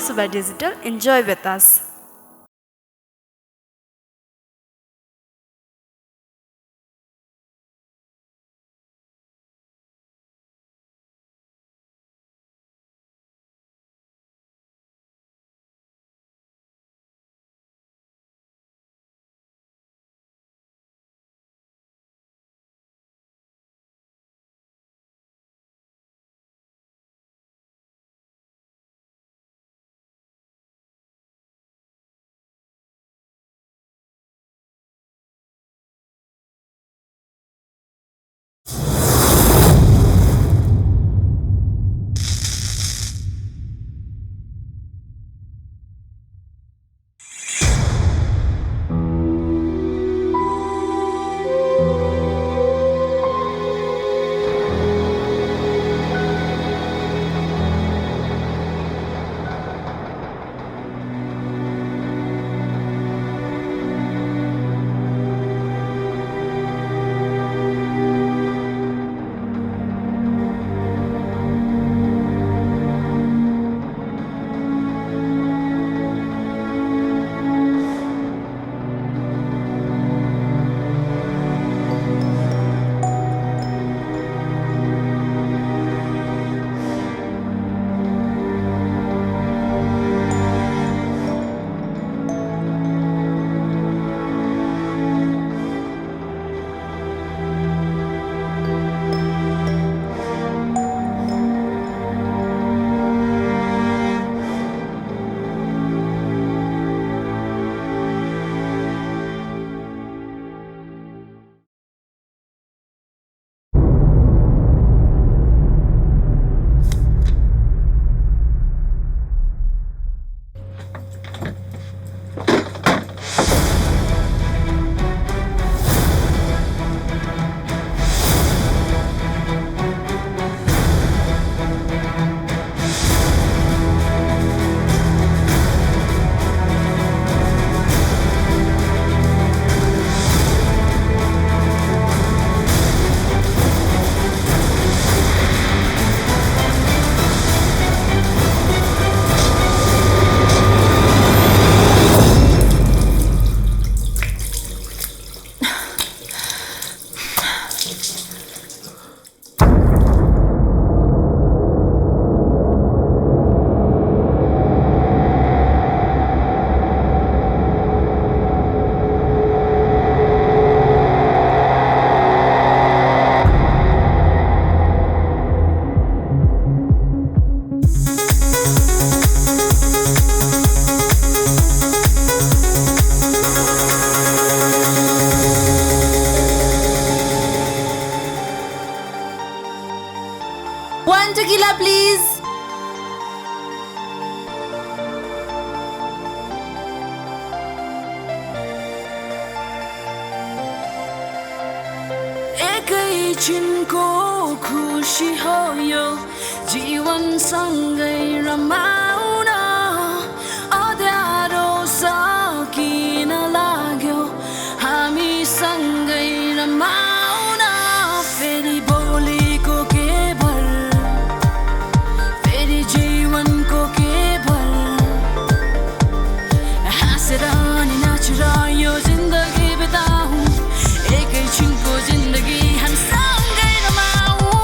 to by Digital. Enjoy with us. One tequila, please. एकैछिनको खुसी हो यो जीवन सँगै रमाउन अँध्यारो सकिन लाग्यो हामी सँगै रमाउन फेरि भोलिको के भर फेरि जीवनको के भर हाँसेर नि नाचेर यो जिन्दगी बिताउँ एकैछिनको जिन्दगी हामी सँगै रमाउँ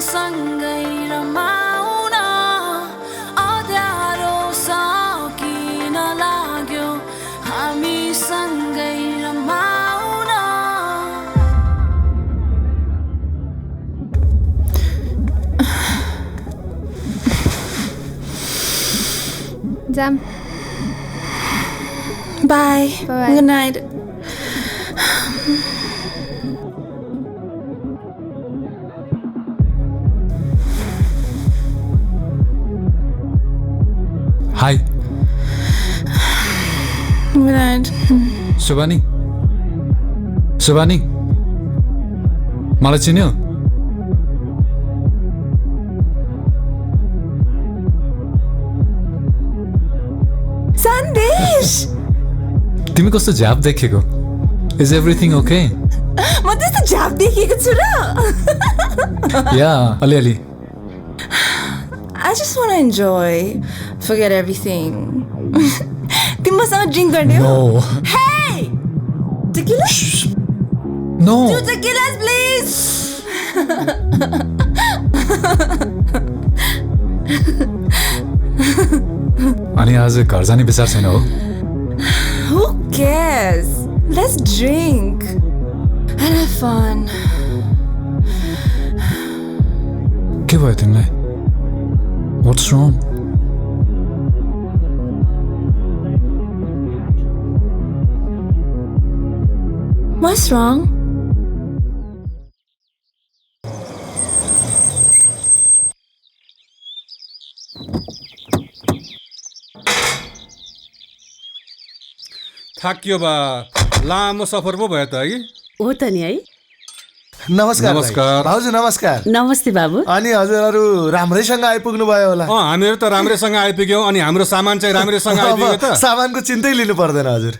सँगै रमाउन अँध्यारो सकिन लाग्यो हामी सँगै रमाउन जाम Bye. Bye-bye. Good night. High Good night. सुबानी सुबानी मलाई चिन्यो Sandesh! तिमी कस्तो झ्याप देखेको इज एभ्रिथिङ ओके म त्यस्तो झाप देखेको छु र या अलिअलि I just want to enjoy. Forget everything. तिमी मसँग ड्रिङ्क गर्ने हो? No Hey! Tequila? No Two tequilas, please! अनि आज घर जाने विचार छैन हो Who cares? Let's drink and have fun. के भयो तिमीलाई What's wrong? What's wrong? थाकियो बा लामो सफर पो भयो त है हो त नि है नमस्कार नमस्कार। भाइ। भाउजू नमस्कार। नमस्ते बाबु अनि हजुरहरू राम्रैसँग आइपुग्नु भयो होला। हामीहरू त राम्रैसँग आइपुग्यौँ अनि हाम्रो सामान चाहिँ राम्रैसँग आइपुग्यो अब त सामानको चिन्तै लिनु पर्दैन हजुर।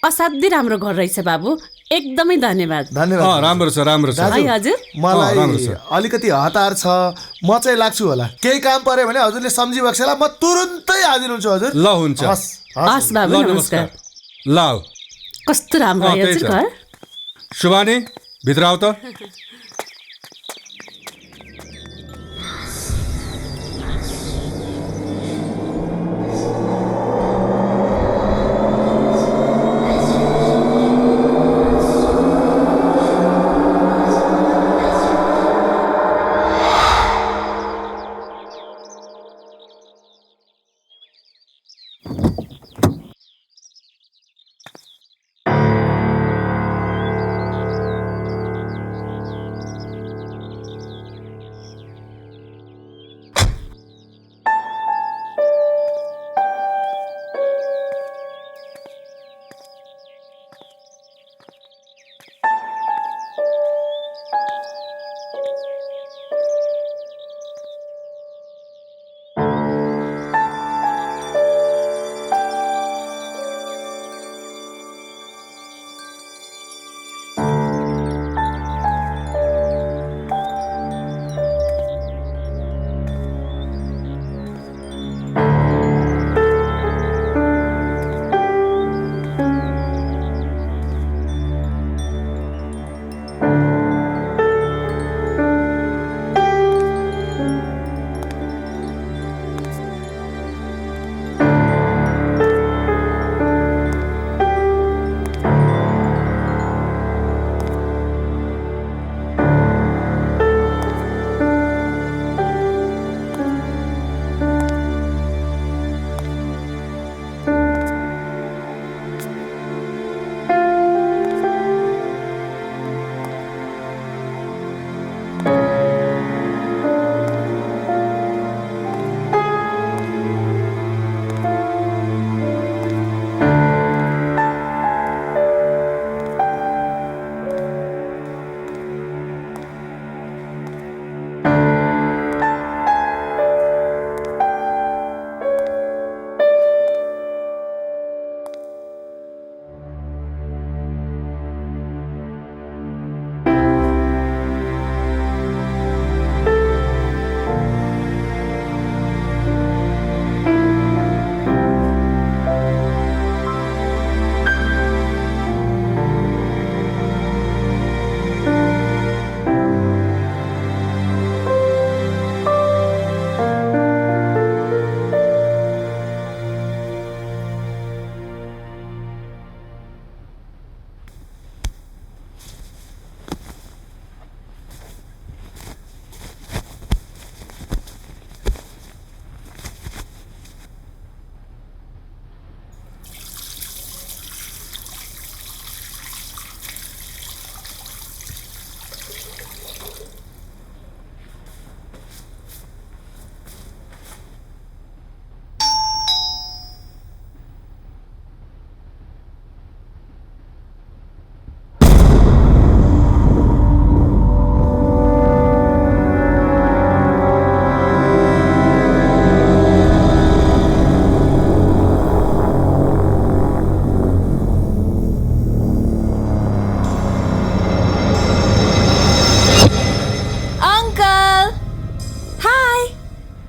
असाध्यै राम्रो घर रहेछ बाबु एकदमै धन्यवाद धन्यवाद। राम्रो छ राम्रो छ दाजु, है हजुर मलाई राम्रो छ। अलिकति हतार छ, म चाहिँ लाग्छु होला। केही काम पर्यो भने हजुरले सम्झिबक्सेला म तुरुन्तै आइदिनुहुन्छ हजुर। ल हुन्छ हस् हस्। हस् बाबु ल नमस्कार ल कस्तो राम्रो है त्यही हजुर छ। घर सुबानी भित्र आऊ त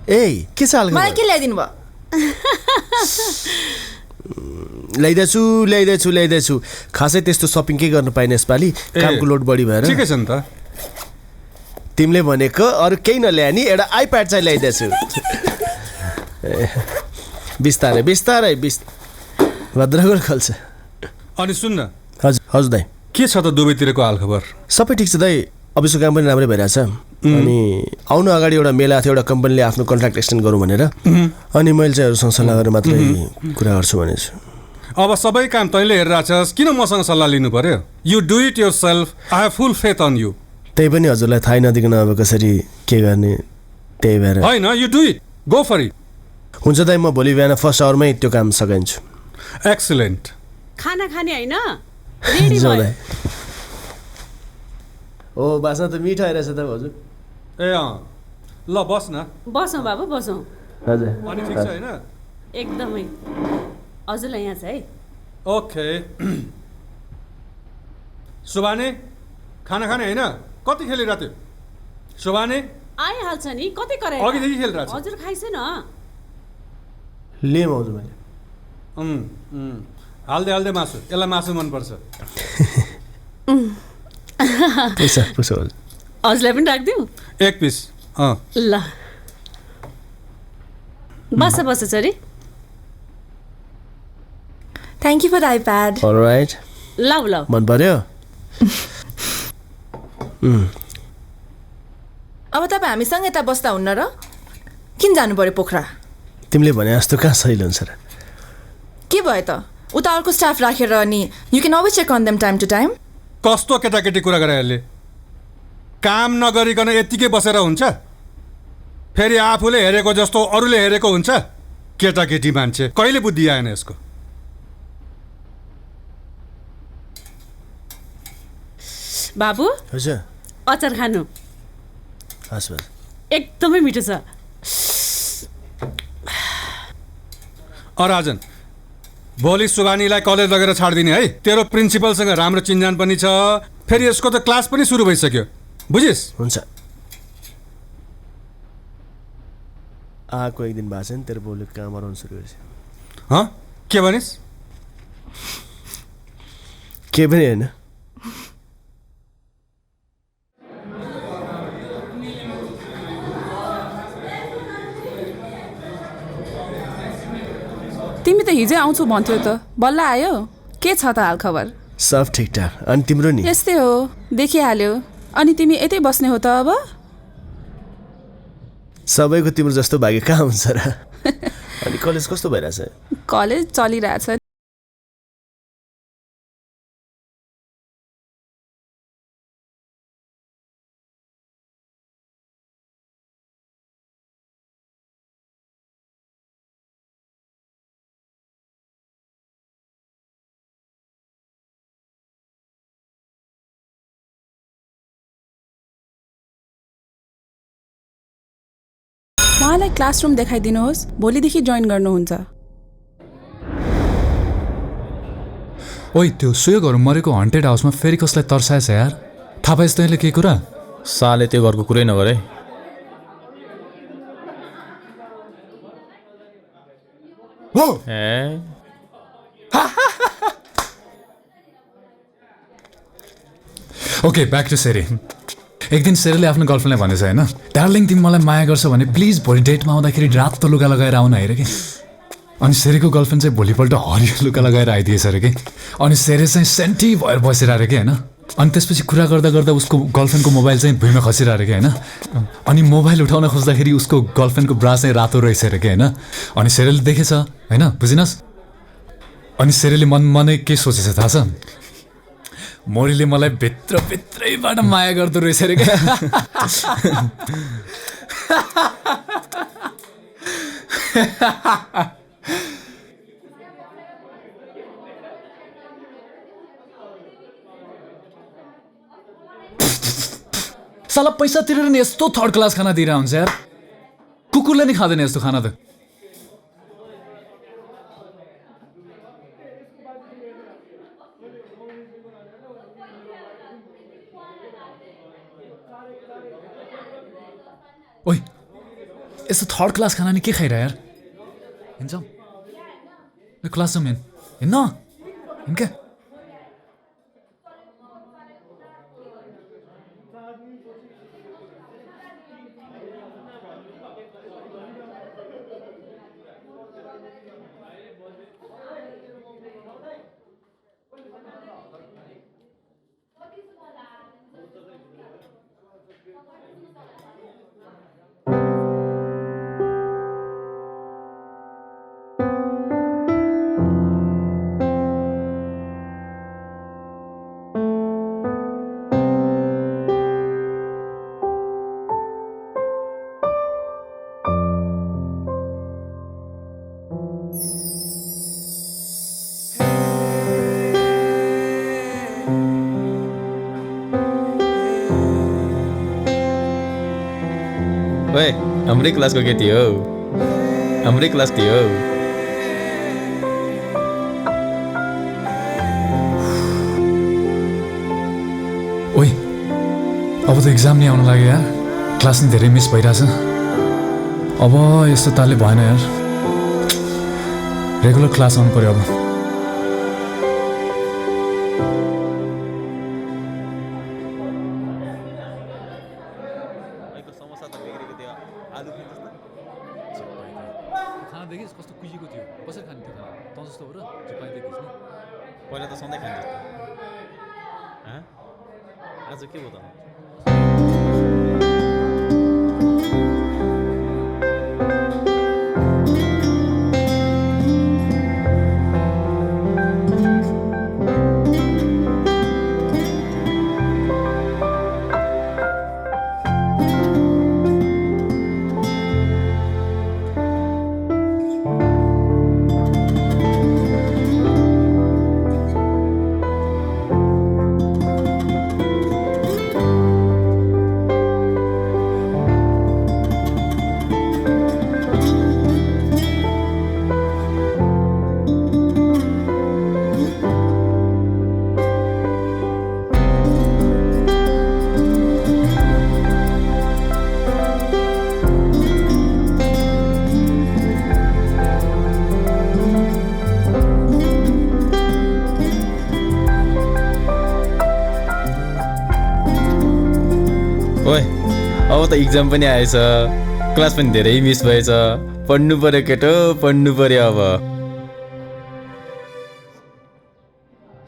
ए के छ हालको मलाई के ल्याइदिनु भयो ल्याइदैछु खासै त्यस्तो सपिङ के गर्न पाइने यसपालि कामको लोड बढी भएर ठिकै छ नि त तिमीले भनेको अरू केही नल्याए नि एउटा आइप्याड चाहिँ ल्याइदिएछु बिस्तारै भद्रगोल खल्छ अनि सुन्न हजुर दाइ के छ त दुबईतिरको हालखबर सबै ठिक छ दाइ अफिसको काम पनि राम्रै भइरहेछ अनि आउनु अगाडि एउटा मेला थियो एउटा कम्पनीले आफ्नो कन्ट्र्याक्ट एक्सटेन्ड गरौँ भनेर अनि मैले चाहिँ अरूसँग सल्लाह गरेर मात्रै कुरा गर्छु भनेछु अब सबै काम तैँले हेरिरहेछस् किन मसँग सल्लाह लिनु पर्यो you do it yourself I have full faith on you त्यही पनि हजुरलाई थाहै नदिकन अब कसरी के गर्ने त्यही भएर होइन you do it go for it हुन्छ दाइ म भोलि बिहान फर्स्ट आवरमै त्यो काम सघाइन्छु एक्सिलेन्ट खाना खाने होइन रेडी जाउँ भयो दाइ ओ बास्ना त मिठो आइरहेछ त हजुर ए ल बस न बसौँ बाबु बसौँ हजुर अनि ठिक छ होइन एकदमै हजुरलाई यहाँ छ है ओके सुबाने खाना खाने होइन कति खेलिरहेको थियो सुबाने आइहाल्छ नि कति कराइ अघिदेखि खेलिरहेको छ हजुर खाइस न लिएँ हजुर मैले हाल्दै मासु यसलाई मासु मनपर्छ पुग्छ हजुर हजुरलाई पनि राखिदिउँ एक पिस ल बस छोरी thank you for iPad alright लौ मन पर्यो अब तपाईँ हामीसँग यता बस्दा हुन्न र किन जानु पर्यो पोखरा तिमीले भने जस्तो कहाँ सही हुन्छ र के भयो त उता अर्को स्टाफ राखेर अनि you can always check on them time to time कस्तो केटाकेटी कुरा गरे यसले काम नगरिकन यत्तिकै बसेर हुन्छ फेरि आफूले हेरेको जस्तो अरूले हेरेको हुन्छ केटाकेटी मान्छे कहिले बुद्धि आएन यसको बाबु हजुर अचार खानु हस् एकदमै मिठो छ राजन भोलि सुबानीलाई कलेज लगेर छाडिदिने है तेरो प्रिन्सिपलसँग राम्रो चिन्जान पनि छ फेरि यसको त क्लास पनि सुरु भइसक्यो बुझिस् हुन्छ आएको एक दिन भएको छ नि तेरो बोलले काम गराउनु सुरु गरेछ के भनिस् के पनि होइन तिमी त हिजै आउँछु भन्थ्यौ त बल्ल आयो के छ त हालखबर सब ठिकठाक अनि तिम्रो नि यस्तै हो देखिहाल्यो अनि तिमी यतै बस्ने हो त अब सबैको तिम्रो जस्तो भाग्य कहाँ हुन्छ र अनि कलेज कस्तो भइरहेछ कलेज चलिरहेछ उहाँलाई क्लासरुम देखाइदिनुहोस् भोलिदेखि जोइन गर्नुहुन्छ ओइ त्यो सुयोगहरू मरेको हन्टेड हाउसमा फेरि कसलाई तर्साएछ यार थाहा पाइस् तैँले के कुरा साले त्यो घरको कुरै नगरे ओके ब्याक टु सेरी एक दिन सेरीले आफ्नो गर्लफ्रेन्डलाई भनेछ होइन डार्लिङ तिमी मलाई माया गर्छ भने प्लिज भोलि डेटमा आउँदाखेरि रातो लुगा लगाएर आउन हेरे कि अनि सेरीको गर्लफ्रेन्ड चाहिँ भोलिपल्ट हरियो लुगा लगाएर आइदिएछ अरे कि अनि सेरी चाहिँ सेन्टी भएर बसेर अरे कि होइन अनि त्यसपछि कुरा गर्दा गर्दा उसको गर्लफ्रेन्डको मोबाइल चाहिँ भुइँमा खसिरहेको अरे कि होइन अनि मोबाइल उठाउन खोज्दाखेरि उसको गर्लफ्रेन्डको ब्रा चाहिँ रातो रहेछ अरे कि होइन अनि सेरीले देखेछ होइन बुझिनस् अनि सेरीले मनै के सोचेछ थाहा छ मोरीले मलाई भित्रैबाट माया गर्दो रहेछ अरे क्या साला पैसा तिरेर नि यस्तो थर्ड क्लास खाना दिएर हुन्छ यार कुकुरले नि खाँदैन यस्तो खाना त ओइ यस्तो थर्ड क्लास खाना नि के खाइरह यार हिँड्छौँ क्लास जाउँ हिँड्न हिँड क्या ओए हाम्रै क्लासको केटी हो हाम्रै क्लास थियो ओइ अब त एक्जाम नि आउन लाग्यो यार क्लास नि धेरै मिस भइरहेछ अब यस्तो तालले भएन यार रेगुलर क्लास आउनु पर्यो अब खाना देखिस् कस्तो कुहिएको थियो कसरी खाने त्यो खाना तँ जस्तो हो र झुपाइ देखिस् नि पहिला त सधैँ खान्छ आज के भयो त ओए अब त इक्जाम पनि आएछ क्लास पनि धेरै मिस भएछ पढ्नु पर्यो केटो पढ्नु पर्यो अब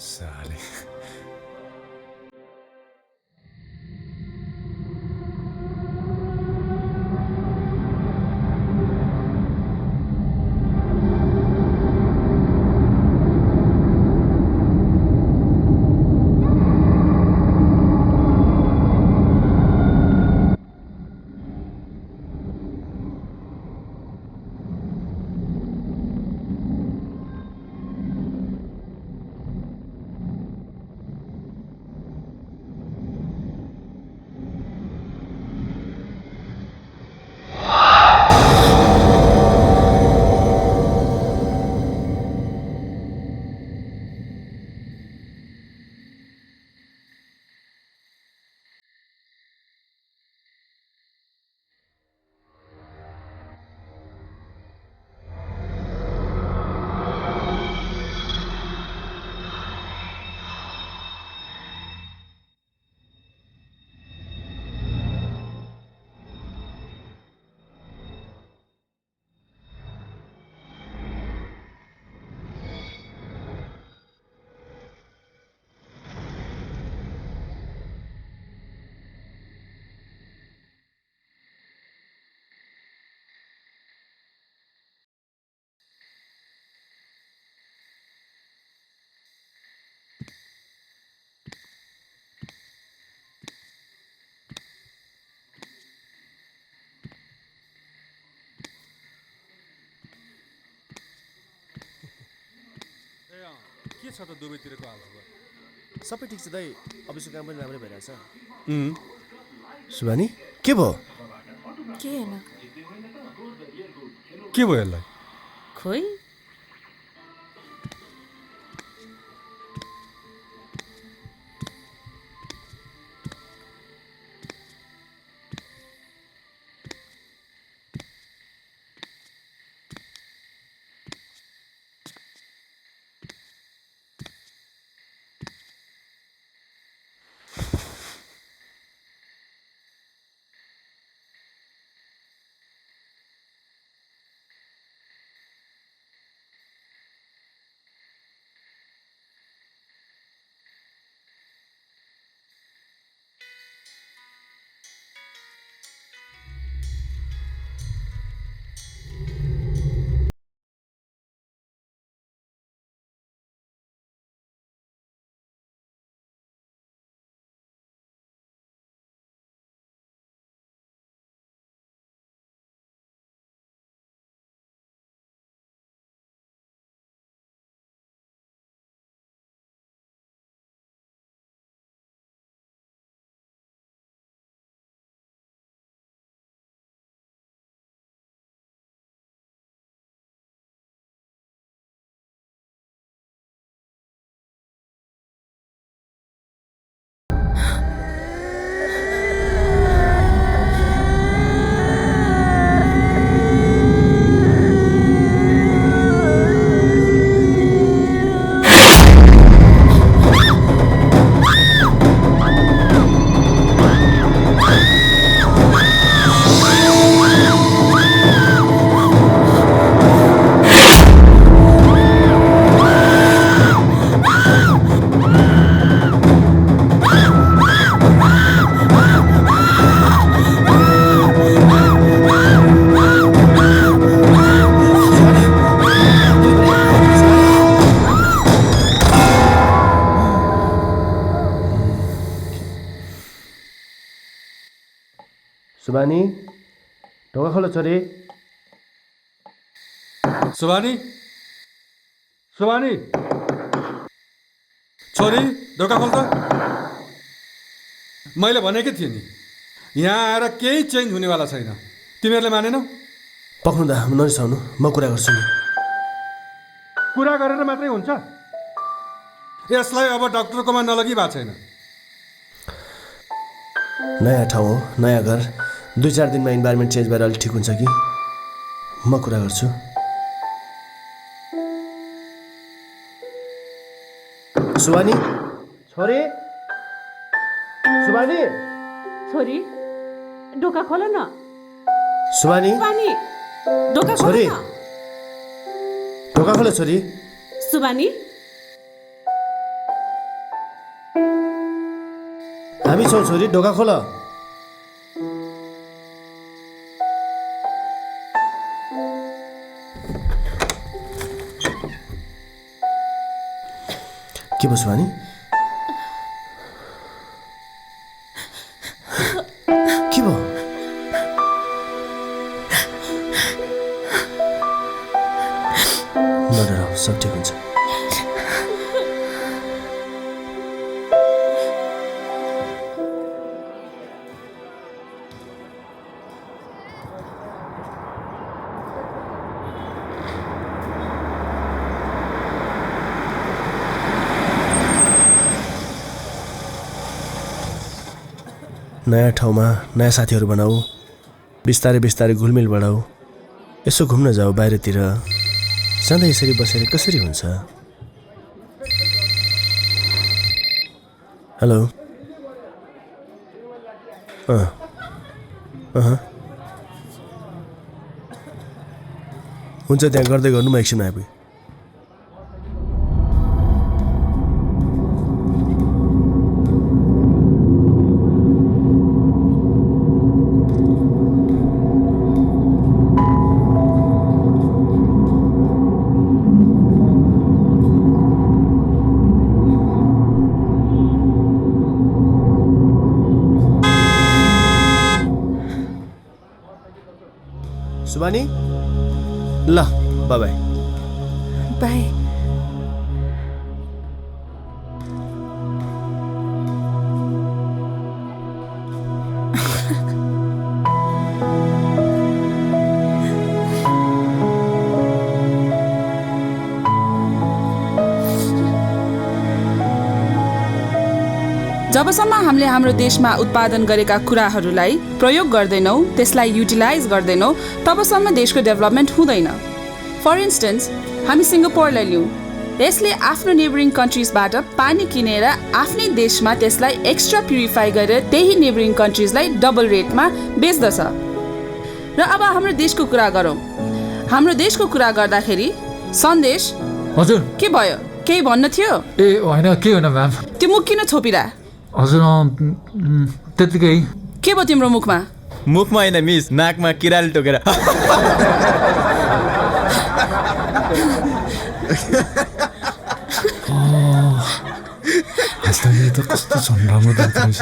साले के छ त दुवैतिरको हालखबर सबै ठिक छ दाइ अफिसको काम पनि राम्रै भइरहेछ सुबानी के भयो के हैन के भयो यसलाई खोइ सुबानी ढोका खोल छोरी। सुबानी सुबानी छोरी ढोका खोल त। मैले भनेकै थिएँ नि यहाँ आएर केही चेन्ज हुनेवाला छैन। तिमीहरूले मानेनौ? पक्नु दा नरिसाउनु, म कुरा गर्छु नि। कुरा गरेर मात्रै हुन्छ? यसलाई अब डाक्टरकोमा नलगी भएको छैन। नयाँ ठाउँ हो, नयाँ घर, 2-4 दिनमा इन्भाइरोमेन्ट चेन्ज भएर अलिक ठिक हुन्छ कि। म कुरा गर्छु। सुबानी छोरी, सुबानी छोरी ढोका खोल न। सुबानी सुबानी ढोका खोल छोरी, न। ढोका खोल छोरी। सुबानी हामी छौँ छोरी, ढोका खोल। के भयो सुबानी? के भयो? नडराऊ, सब ठिक हुन्छ। नयाँ ठाउँमा नयाँ साथीहरू बनाऊ, बिस्तारै बिस्तारै घुलमिल बढाऊ। यसो घुम्न जाऊ बाहिरतिर। सधैँ यसरी बसेर कसरी हुन्छ? हेलो। हुन्छ, त्यहाँ गर्दै गर्नु, म एकछिनमा आइपुगेँ। सुबानी ल, बाई बाई। बाई। जबसम्म हामीले हाम्रो देशमा उत्पादन गरेका कुराहरूलाई प्रयोग गर्दैनौँ, त्यसलाई युटिलाइज गर्दैनौँ, तबसम्म देशको डेभलपमेन्ट हुँदैन। फर इन्स्टेन्स हामी सिङ्गापुरलाई लिउँ। यसले आफ्नो नेबरिङ कन्ट्रिजबाट पानी किनेर आफ्नै देशमा त्यसलाई एक्स्ट्रा प्युरिफाई गरेर त्यही नेबरिङ कन्ट्रिजलाई डबल रेटमा बेच्दछ। र अब हाम्रो देशको कुरा गरौँ। हाम्रो देशको कुरा गर्दाखेरि सन्देश। हजुर के भयो? केही भन्न थियो? ए होइन, के होइन म्याम। त्यो मुख किन छोपिरा? हजुर त्यतिकै। के भयो तिम्रो मुखमा? मुखमा होइन मिस, नाकमा किराले टोकेर। त कस्तो झन् राम्रो देख्दो रहेछ।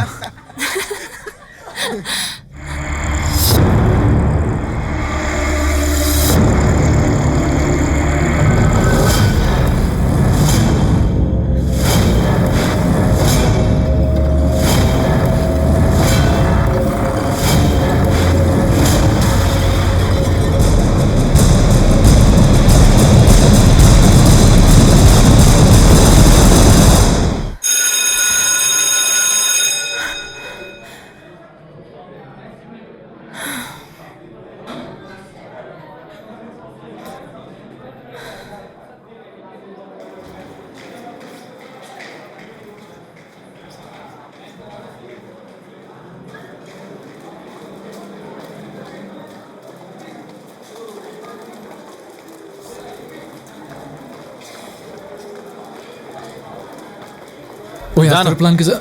प्लान के छ?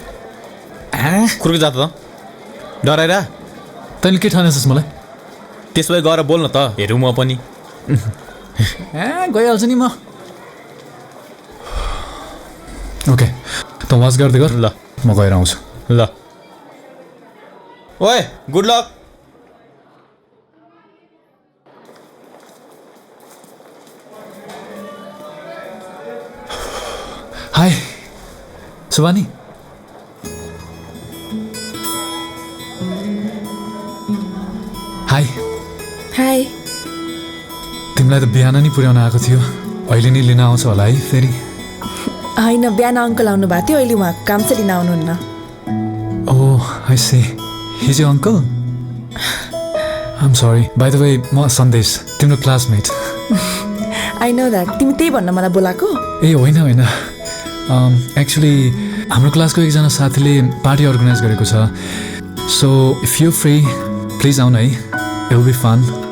खुर्को जात त डराएर तैँले के ठानेछस् मलाई? त्यसो भए गएर बोल्न त, हेरौँ म पनि। गइहाल्छु नि म। ओके, त वाच गर्दै गर। ल म गएर आउँछु। ल। ओए गुड लक। सुवानी हाई हाई तिमीलाई त बिहान नि पुर्याउन आएको थियो अहिले नि लिन आउँछ होला है फेरि होइन बिहान अङ्कल आउनु भएको थियो अहिले उहाँको काम चाहिँ लिन आउनुहुन्न oh I see he's you uncle I'm sorry by the way म सन्देश तिम्रो क्लासमेट आई नो द्याट तिमी त्यही भन्न मलाई बोलाएको ए होइन होइन एक्चुली हाम्रो क्लासको एकजना साथीले पार्टी अर्गनाइज गरेको छ so if you free please आउन है इट विल बी फन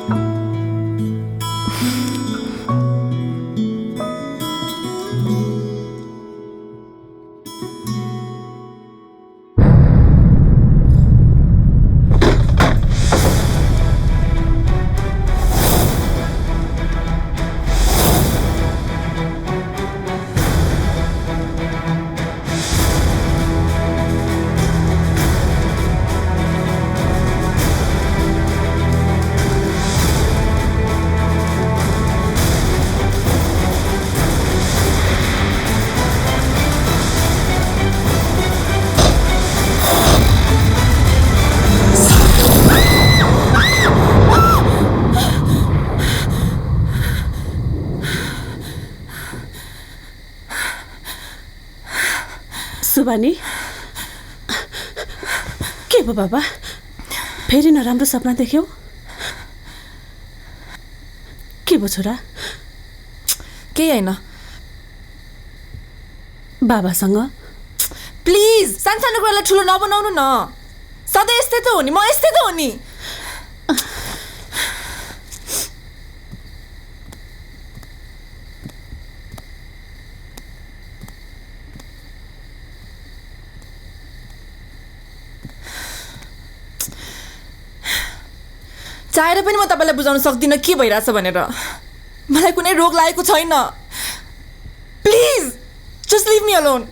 सुबानी के भयो बाबा फेरि नराम्रो सपना देख्यौ के भयो छोरा केही होइन बाबासँग प्लिज सानो कुरालाई ठुलो नबनाउनु न सधैँ यस्तै त हो नि म यस्तै त हो नि चाहेर पनि म तपाईँलाई बुझाउन सक्दिनँ के भइरहेछ भनेर मलाई कुनै रोग लागेको छैन please just leave me alone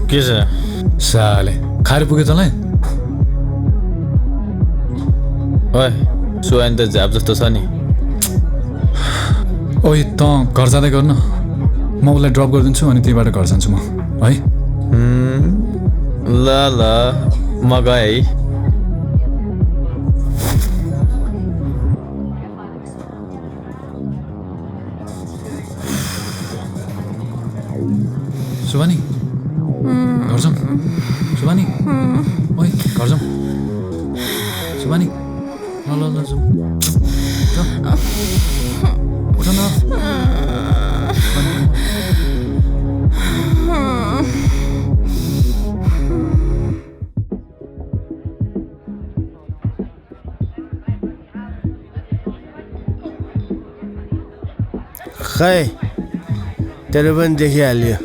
के छ साले खाएर पुग्यो तँलाई ओए सुहानी त झाप जस्तो छ नि ओइ त घर जाँदै गर्न म उसलाई ड्रप गरिदिन्छु अनि त्यहीबाट घर जान्छु म है ल ल म गएँ है सुवानी घर जाउँ सुवानी ओइ घर जाउँ सुवानी ल ल ल जाउँ उठ न खै तेरो पनि देखिहाल्यो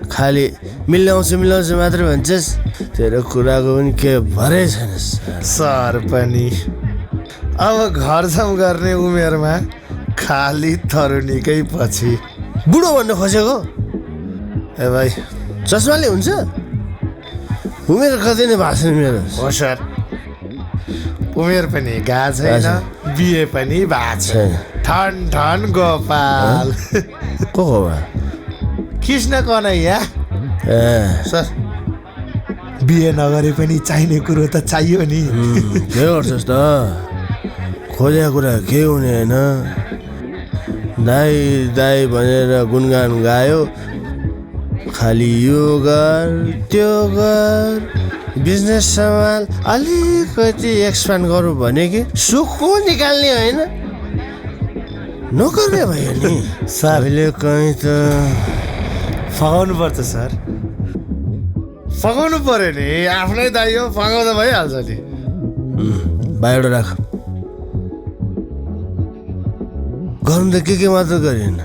खालि मिलाउँछु मात्र भन्छस् तेरो कुराको पनि के भरै छैन सर पनि अब घर जाउँ गर्ने उमेरमा खाली तरुणीकै पछि बुढो भन्नु खोजेको ए भाइ चस्माले हुन्छ उमेर कति नै भएको छैन मेरो हो सर उमेर पनि गएको छैन बिहे पनि भएको छैन ठन ठन गोपाल को हो कृष्ण कन्हैया सर बिहे नगरे पनि चाहिने कुरो त चाहियो नि के गर्छस् त खोजेको कुरा केही हुने होइन दाई दाई भनेर गुणगान गायो खालि यो गर त्यो गर बिजनेस सम्हाल अलिकति एक्सपान्ड गरौँ भने कि सुखो निकाल्ने होइन नगर्ने भयो नि सबैले कहीँ त फगाउनु पर्छ सर फगाउनु पर्यो नि आफ्नै दाइ हो फगाउँदा भइहाल्छ नि बाहिर राख गर्नु त के मात्र गरिएन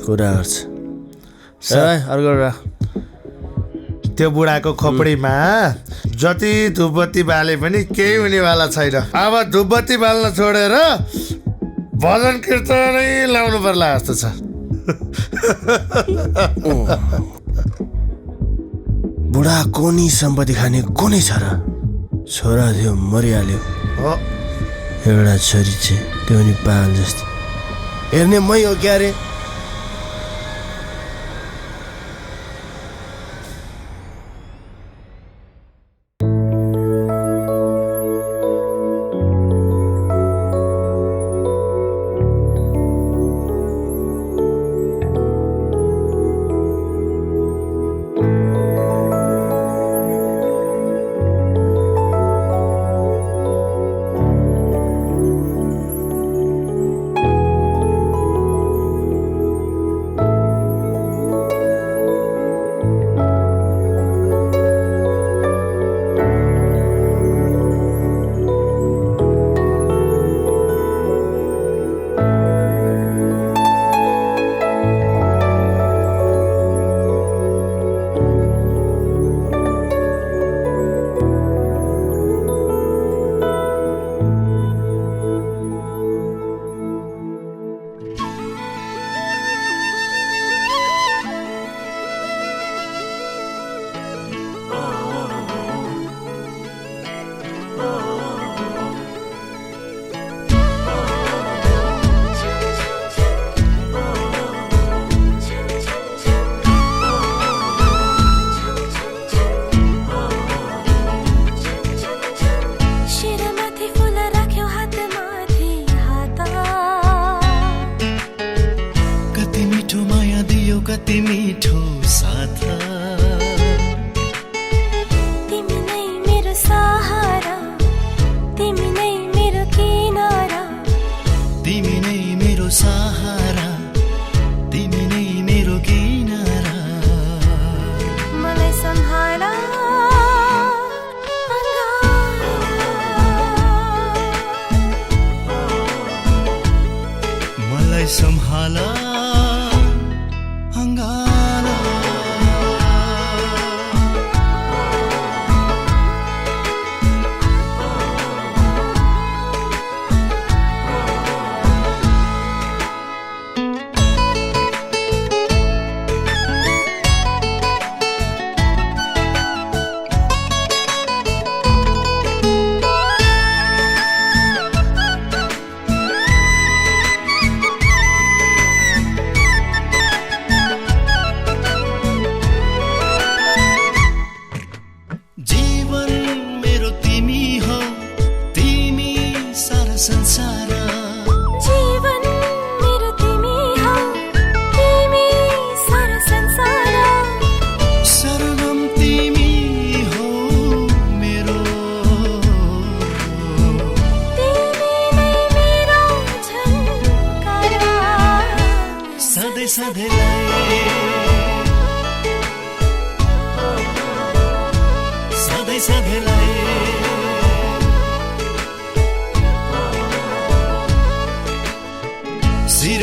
कुरा गर्छ अर्को राख त्यो बुढाको खोपडीमा जति धुपबत्ती बाले पनि केही हुनेवाला छैन अब धुपबत्ती बाल्न छोडेर भजन कीर्तनै लाउनु पर्ला जस्तो छ बुढाको नि सम्पत्ति खाने को नै छ र छोरा थियो मरिहाल्यो एउटा छोरी छ त्यो नि पागल जस्तो हेर्ने मै हो क्या रे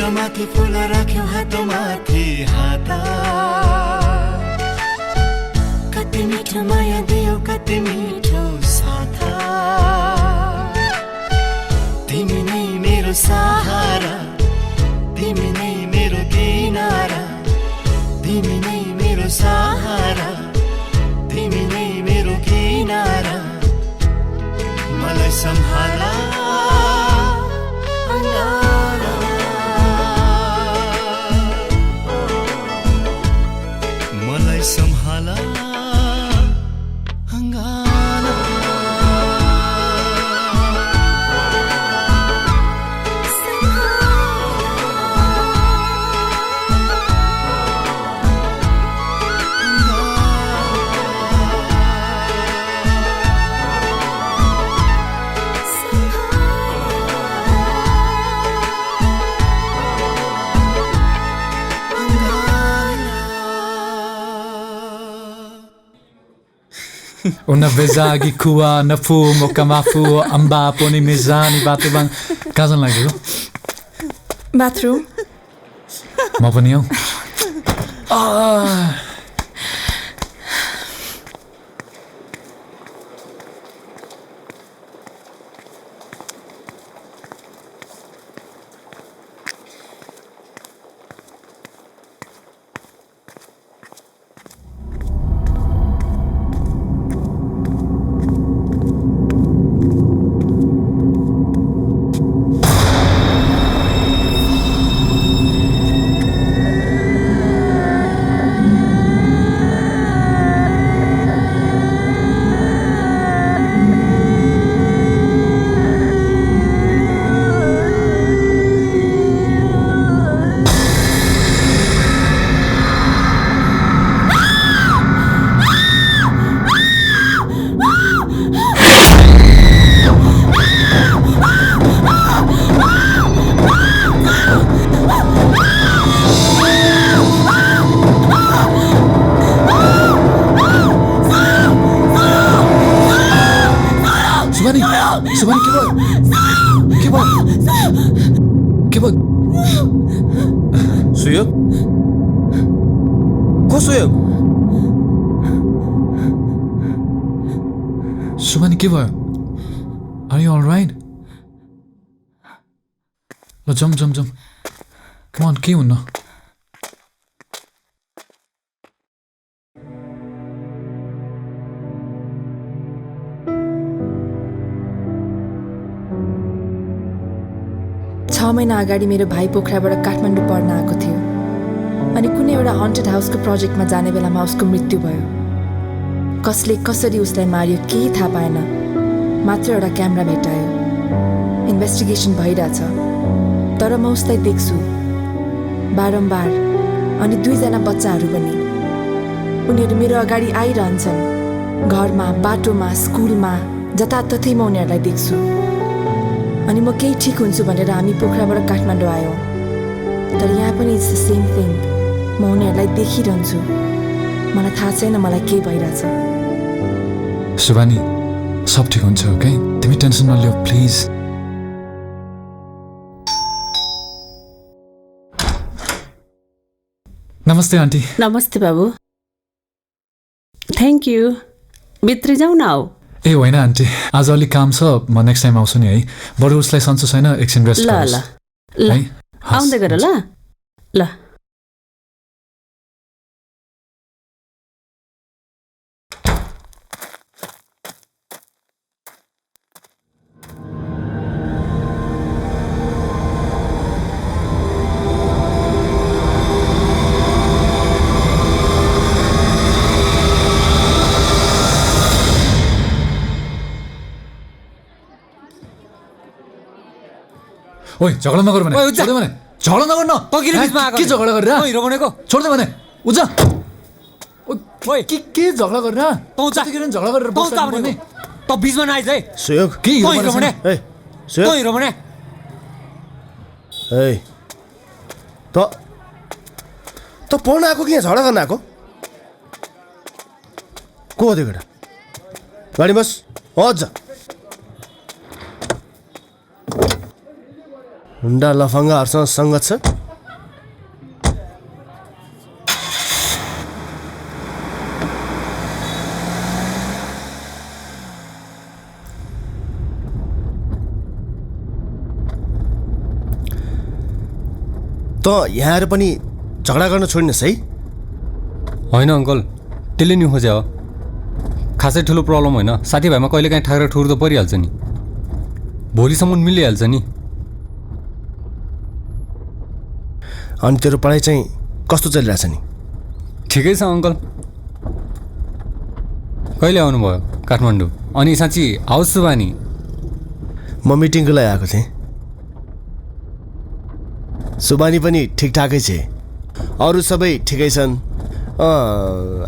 माथि फूल राख्यो हातो माथि हात कति मिठो माया दियो कति मिठो साथ तिमी नै मेरो सहारा तिमी नै मेरो किनारा तिमी नै मेरो सहारा तिमी नै मेरो किनारा मलाई सम्हाला सम्हाला अंगाला सम्हाला Una bezagi kuwa nafu mokamafu amba poni mezani batubang कहाँ जान लागेको बाथरुम म पनि आऊ सुबानी के भयो सुयोग को सुयोग सुबानी के भयो आर यु अलराइट ल जम कम अन के हुन्न छ महिना अगाडि मेरो भाइ पोखराबाट काठमाडौँ पढ्न आएको थियो अनि कुनै एउटा हन्टेड हाउसको प्रोजेक्टमा जाने बेलामा उसको मृत्यु भयो कसले कसरी उसलाई मार्यो केही थाहा पाएन मात्र एउटा क्यामेरा भेटायो इन्भेस्टिगेसन भइरहेछ तर म उसलाई देख्छु बारम्बार अनि 2 जना बच्चाहरू पनि उनीहरू मेरो अगाडि आइरहन्छन् घरमा बाटोमा स्कुलमा जताततै म उनीहरूलाई देख्छु अनि म केही ठिक हुन्छु भनेर हामी पोखराबाट काठमाडौँ आयौँ तर यहाँ पनि इट्स द सेम थिङ म उनीहरूलाई देखिरहन्छु मलाई थाहा छैन मलाई के भइरहेछ सुबानी सब ठिक हुन्छ ओके तिमी टेन्सन नलिऊ प्लिज नमस्ते आन्टी नमस्ते बाबु थ्याङ्क यू भित्र जाउँ न आऊ ए होइन आन्टी आज अलिक काम छ म नेक्स्ट टाइम आउँछु नि है बरु उसलाई सन्चो छैन एकछिन रेस्ट ल ल ल आउँदै गर ल ल ओइ झगडा नगर भने छोड्दै भने झगडा नगर न के झगडा गरेर छोड्दै भने उजा ओइ के झगडा गरेर त्यतिखेर झगडा गरेर बस्नु त बीचमा नआइज है सुयोग के हिरो भने ए सुयोग हिरो भने ए त पढ्न आएको कि यहाँ झगडा गर्न आएको को हो त्यो केटा गाडी बस अझ हुन्डा लफङ्गाहरूसँग सङ्गत छ त यहाँ आएर पनि झगडा गर्न छोड्नुहोस् है होइन अङ्कल त्यसले नि खोज्या हो खासै ठुलो प्रब्लम होइन साथीभाइमा कहिले काहीँ ठाकेर ठुर त परिहाल्छ नि भोलिसम्म मिलिहाल्छ नि अनि तेरो पढाइ चाहिँ कस्तो चलिरहेछ नि ठिकै छ अङ्कल कहिले आउनुभयो काठमाडौँ अनि साँच्ची हाउस सुबानी म मिटिङको लागि आएको थिएँ सुबानी पनि ठिकठाकै छ अरू सबै ठिकै छन्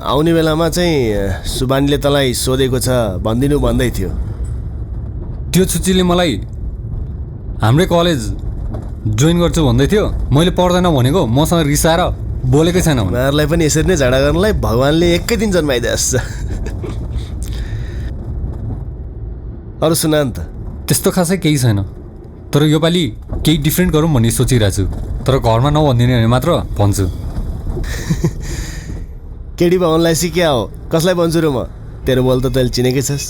आउने बेलामा चाहिँ सुबानीले तँलाई सोधेको छ भनिदिनु भन्दै थियो त्यो छुच्चीले मलाई हाम्रै कलेज जोइन गर्छु भन्दै थियो मैले पढ्दैन भनेको मसँग रिसाएर बोलेकै छैन उनीहरूलाई पनि यसरी नै झगडा गर्नलाई भगवान्ले एकै दिन जन्माइदिएछ अरू सुना नि त। त्यस्तो खासै केही छैन, तर योपालि केही डिफ्रेन्ट गरौँ भन्ने सोचिरहेको छु। तर घरमा नभनिदिने भने मात्र भन्छु। केडी बाहुनलाई सिक्या हो, कसलाई भन्छु र म? तेरो बोल त तैँले चिनेकै छस्।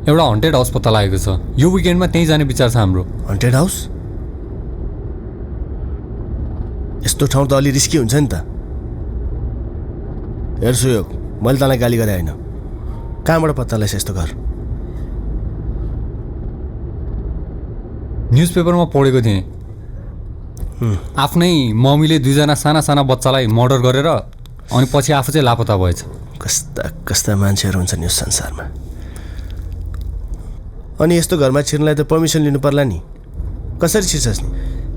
एउटा हन्टेड हाउस पत्ता लागेको छ, यो विकेन्डमा त्यहीँ जाने विचार छ हाम्रो। Hunted house? यस्तो ठाउँ त अलि रिस्की हुन्छ नि त। हेर सुयोग, मैले तँलाई गाली गरे होइन, कहाँबाट पत्ता लगाइस् यस्तो घर? न्युज पेपरमा पढेको थिएँ, आफ्नै मम्मीले 2 जना साना साना बच्चालाई मर्डर गरेर अनि पछि आफू चाहिँ लापत्ता भएछ। कस्ता कस्ता मान्छेहरू हुन्छन् यो संसारमा। अनि यस्तो घरमा छिर्नलाई त पर्मिसन लिनु पर्ला नि, कसरी छिर्छस् नि?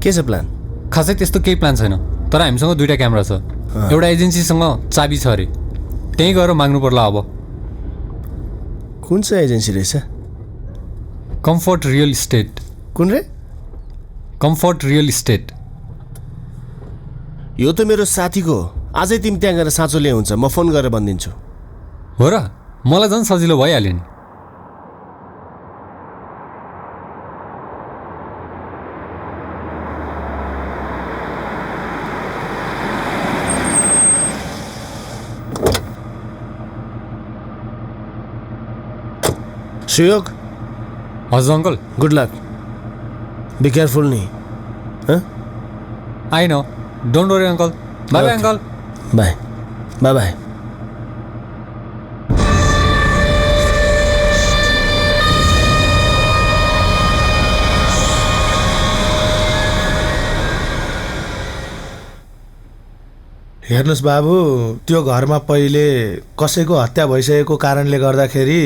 के छ प्लान? खासै त्यस्तो केही प्लान छैन, तर हामीसँग 2टा क्यामेरा छ। एउटा एजेन्सीसँग चाबी छ अरे, त्यहीँ गएर माग्नु पर्ला। अब कुन चाहिँ एजेन्सी रहेछ? Comfort real estate. कुन रे? Comfort real estate. यो त मेरो साथीको हो, आजै तिमी त्यहाँ गएर साँचो ल्याइ हुन्छ, म फोन गरेर भनिदिन्छु। हो र? मलाई झन् सजिलो भइहाल्यो नि। सुयोग। हजुर uncle. Good luck, be careful नि। I know, don't worry uncle. Bye bye uncle. Bye bye bye. हेर्नुहोस् बाबु, त्यो घरमा पहिले कसैको हत्या भइसकेको कारणले गर्दाखेरि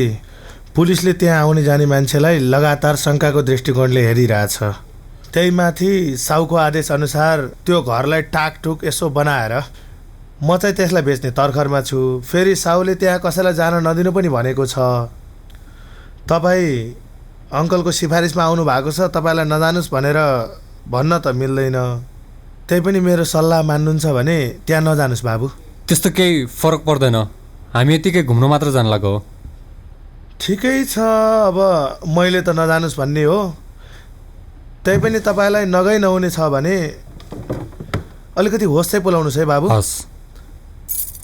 पुलिसले त्यहाँ आउने जाने मान्छेलाई लगातार शङ्काको दृष्टिकोणले हेरिरहेछ। त्यही माथि साउको आदेश अनुसार त्यो घरलाई टाकटुक यसो बनाएर म चाहिँ त्यसलाई बेच्ने तर्खरमा छु। फेरि साउले त्यहाँ कसैलाई जान नदिनु पनि भनेको छ। तपाईँ अङ्कलको सिफारिसमा आउनु भएको छ, तपाईँलाई नजानुस् भनेर भन्न त मिल्दैन। त्यही पनि मेरो सल्लाह मान्नुहुन्छ भने त्यहाँ नजानुस् बाबु। त्यस्तो केही फरक पर्दैन, हामी यतिकै घुम्नु मात्र जान लाग्यो हो। ठिकै छ, अब मैले त नजानुस् भन्ने हो। त्यही पनि तपाईँलाई नगई नहुने छ भने अलिकति होस चाहिँ बोलाउनुहोस् है बाबु। हस्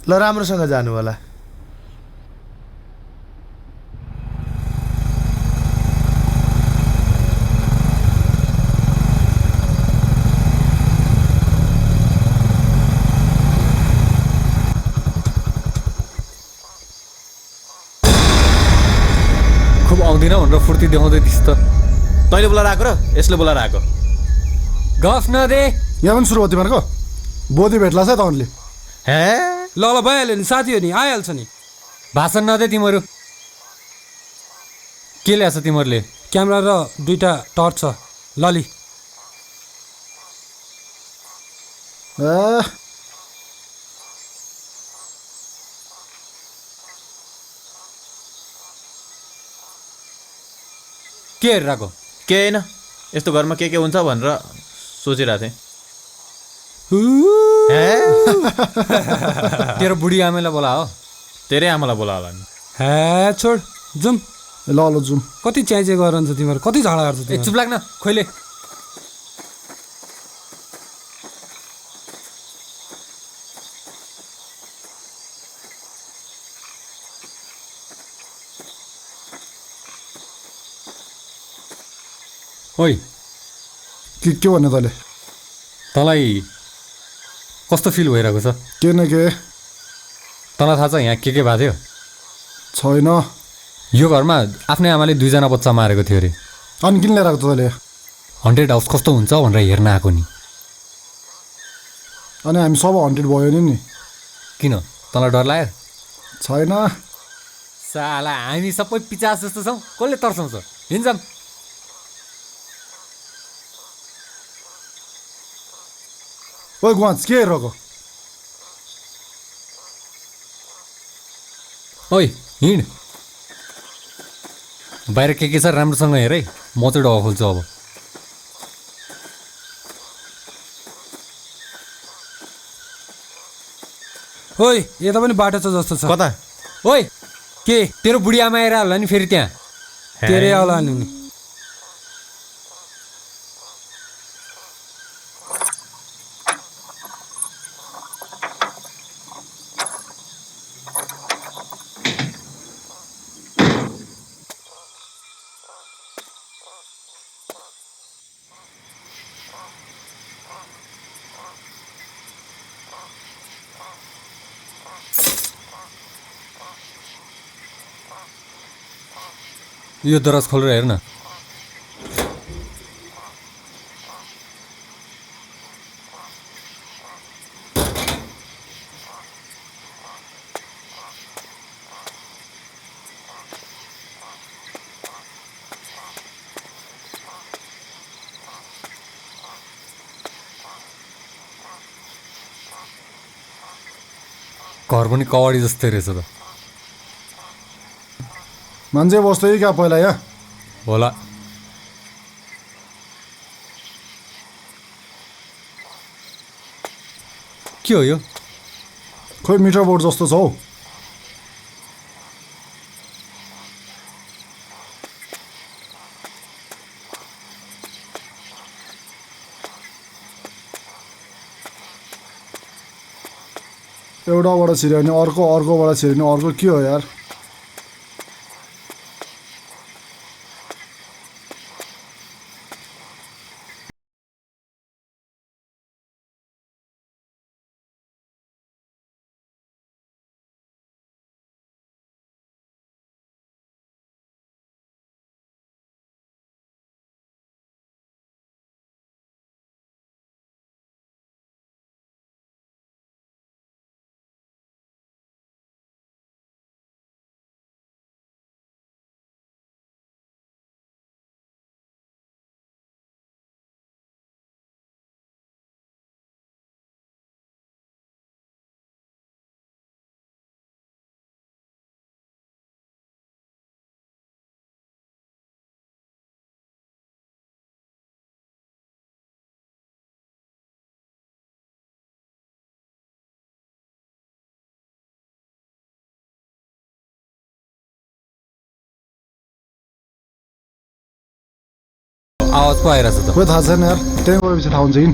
ल, राम्रोसँग जानु होला। खुब आउँदिन भनेर फुर्ती देखाउँदै थिइस् त। तैँले बोलाएर आएको र यसले बोलाएर आएको? गफ नदे। यहाँ पनि सुरु होती भनेको बोधी भेट्ला छ त उनले। हे ल ल भइहाल्यो नि, साथी हो नि, आइहाल्छ नि। भाषण नदे तिमीहरू। के ल्याएछ तिमीहरूले? क्यामेरा र 2टा टर्च छ। लली के हेरिरहेको? के होइन, यस्तो घरमा के हुन्छ भनेर सोचिरहेको थिएँ। तेरो बुढी आमालाई बोला हो? तेरै आमालाई बोला होला नि। हे छोड, जाउँ। ल ल जाउँ। कति च्याइचे गरन्छ तिमीहरू, कति झगडा गर्छ तिमीहरू? चुप लाग्न खोइले। ओइ के भन्ने तैँले? तँलाई कस्तो फिल भइरहेको छ? के न के? तँलाई थाहा छ यहाँ के भएको थियो? छैन। यो घरमा आफ्नै आमाले 2 जना बच्चा मारेको थियो अरे। अनि किन लिएर आएको त तैँले? हन्टेड हाउस कस्तो हुन्छ भनेर हेर्न आएको नि। अनि हामी सब हन्टेड भयो नि। किन, तँलाई डर लाग्यो? छैन। साला हामी सबै पिचास जस्तो छौँ, कसले तर्साउँछ? हिँड्छौँ। ओइ गुवाच, के हेरेको? ओइ हिँड, बाहिर के छ राम्रोसँग हेर है। म चाहिँ डवा खोल्छु अब। ओइ यता पनि बाटो छ जस्तो छ। कता? ओइ के तेरो बुढी आमा आएर होला नि फेरि त्यहाँ तेरै होला नि यो दराज खोलेर हेर न घर पनि कवाडी जस्तै रहेछ त मान्छे बस्दै क्या पहिला यहाँ होला के हो यो खोइ मिटर बोर्ड जस्तो छ हौ एउटाबाट छिर्यो भने अर्कोबाट छिर्यो भने अर्को के हो यार आवाज पो आइरहेछ त खोइ थाहा छैन यार त्यहीँ गएपछि थाहा हुन्छ कि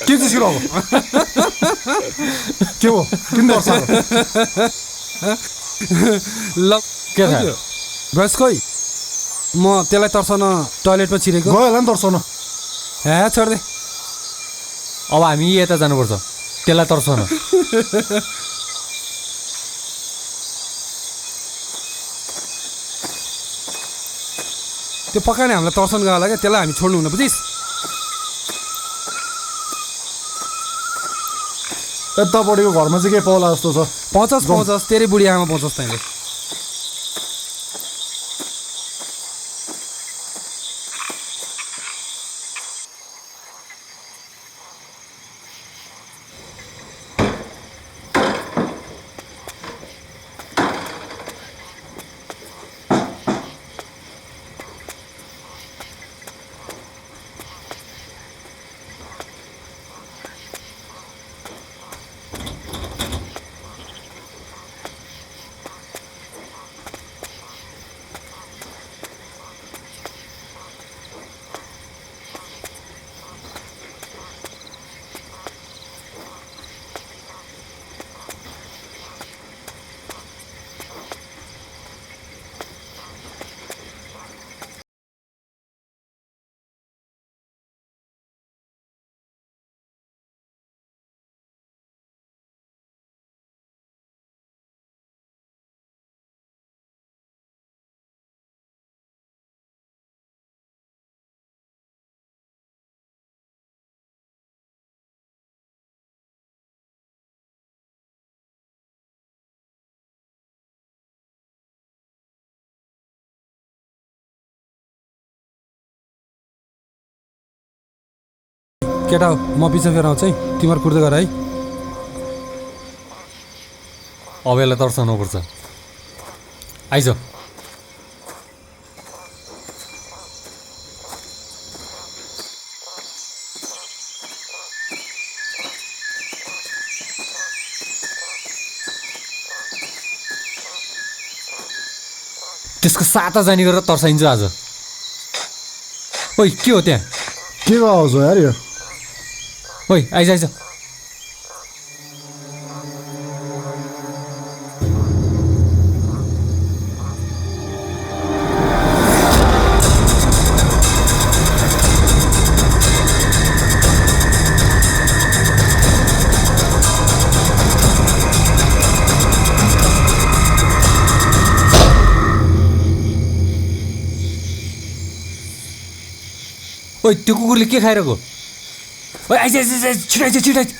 के चाहिँ सिरो के हो किन दर्शाएको ल के थाहा बस खोइ म त्यसलाई तर्साउन टोयलेटमा छिरेको गयो होला नि तर्साउन हे छोड्दे अब हामी यता जानुपर्छ त्यसलाई तर्साउन त्यो पक्का नै हामीलाई तर्साउन गयो होला क्या त्यसलाई हामी छोड्नु हुन बुझिस् यतापट्टिको घरमा चाहिँ के पाउला जस्तो छ पचास तेरै बुढी आमा पचास तैँले केटा हो म पछि फेर आउँछु है तिमीहरू कुर्दै गर है अब यसलाई तर्साउनुपर्छ आइज त्यसको साता जानी गरेर तर्साइन्छ आज ओइ के हो त्यहाँ के आउँछ यार यो ओइ आइज आइज ओइ त्यो कुकुरले के खाइरहेको ओइ आइज आइज आइज छिटाइज छिटाइज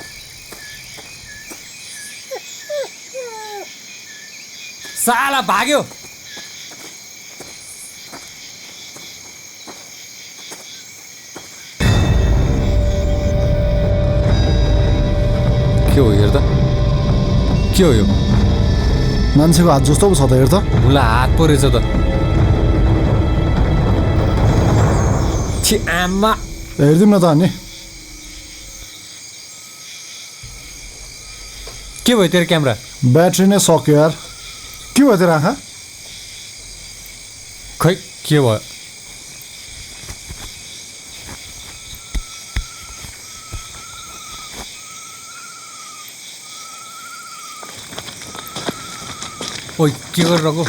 साला भाग्यो के हो हेर त के हो यो मान्छेको हात जस्तो पो छ त हेर त मुला हात पो रहेछ त छि आमा हेरिदिउँ न त अनि के भयो तेरो क्यामेरा ब्याट्री नै सक्यो यार के भयो तेरो आँखा खै के भयो ओइ के गरिरहेको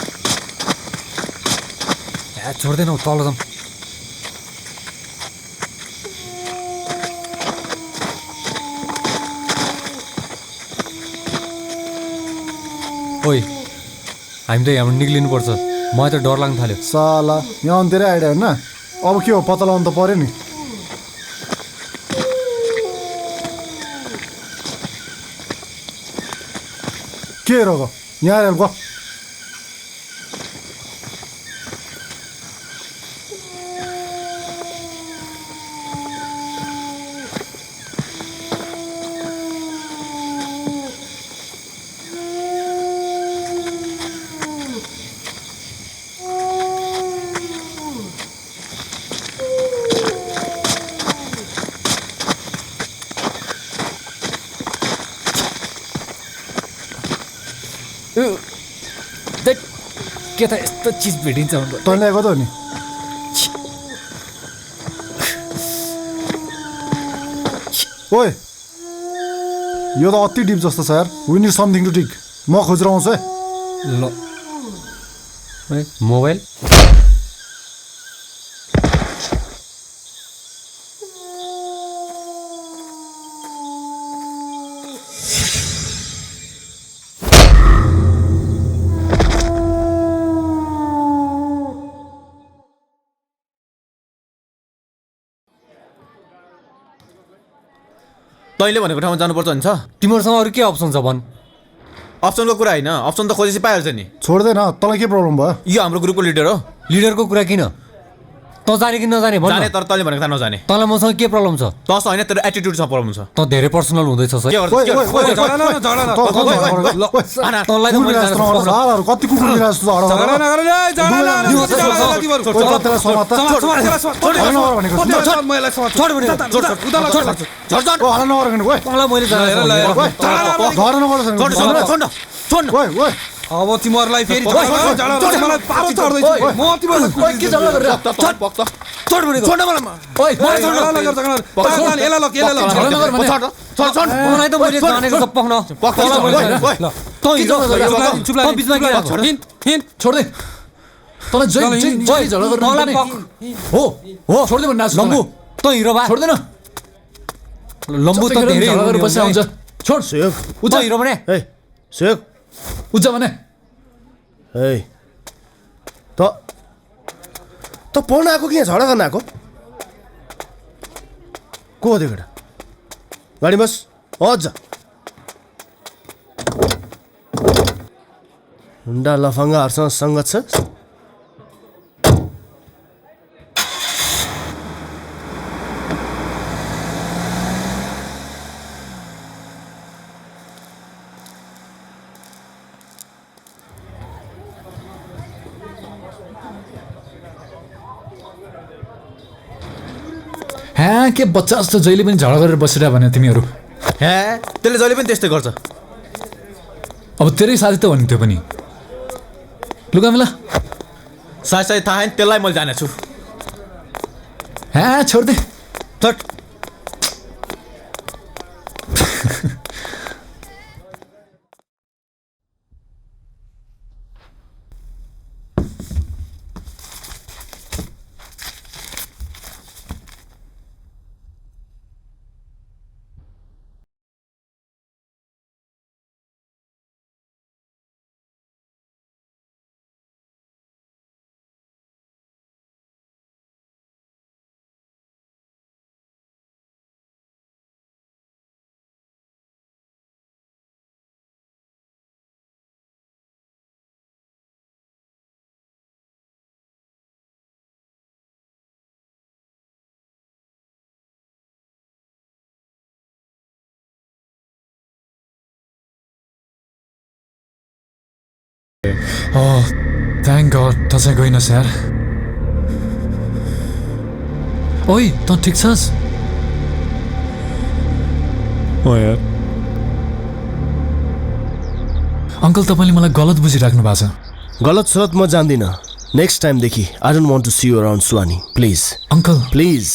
छोड्दैन हौ तल जाउँ ओइ हामी त यहाँबाट निक्लिनुपर्छ मलाई त डर लाग्न थाल्यो साला यहाँ अन्तिरै आइडिया होइन अब के हो पत्ता लगाउनु त पऱ्यो नि के रोग यहाँ आएर गयो के त यस्तो चिज भेटिन्छ तैँले ल्याएको त हो नि ओए यो त अति डिप जस्तो छ यार वी निड समथिङ टु टिक म खोजेर आउँछु है ल मोबाइल तैँले भनेको ठाउँमा जानुपर्छ भने छ तिमीहरूसँग अरू के अप्सन छ भन् अप्सनको कुरा होइन अप्सन त खोजेपछि पाइहाल्छ नि छोड्दैन तँलाई के प्रब्लम भयो यो हाम्रो ग्रुपको लिडर हो लिडरको कुरा किन तँ जाने कि नजाने भन् जाने तर तैँले भनेको थाहा नजाने तँलाई मसँग के प्रब्लम छ तँसँग होइन तेरो एटिट्युडसँग प्रब्लम छ तँ धेरै पर्सनल हुँदैछस् है कति कुकुर अब तिमीहरूलाई फेरि लम्बू त धेरै छोड सुयोग उता हिरो भने सुयोग उज्जा भने त पढ्न आएको कि यहाँ झगडा गर्न आएको को हो त्यो केटा गाडी बस अझ हुन्डा लफङ्गाहरूसँग सङ्गत छ हाँ के बच्चा जस्तो जहिले पनि झगडा गरेर बसिरह भने तिमीहरू हे त्यसले जहिले पनि त्यस्तै गर्छ अब तेरै साथी त हो नि त्यो पनि लुगा मिला सायद थाहा छैन त्यसलाई मैले जानेको छु हाँ छोड they thought Oh, thank God, त चाहिँ गइनस् यार ओइ त ठिक छस् यार अङ्कल तपाईँले मलाई गलत बुझिराख्नु भएको छ गलत सलत म जान्दिनँ नेक्स्ट टाइमदेखि I don't want to see you around Suwani please uncle please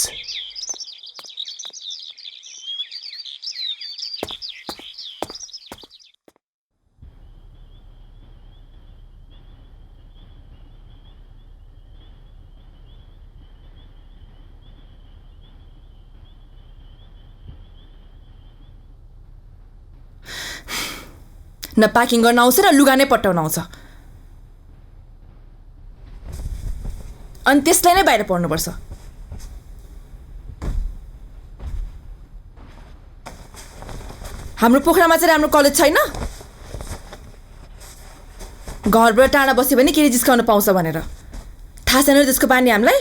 न प्याकिङ गर्न आउँछ र लुगा नै पट्टाउन आउँछ अनि त्यसलाई नै बाहिर पढ्नुपर्छ हाम्रो पोखरामा चाहिँ राम्रो कलेज छैन घरबाट टाढा बस्यो भने केही जिस्काउन पाउँछ भनेर थाहा छैन त्यसको बानी हामीलाई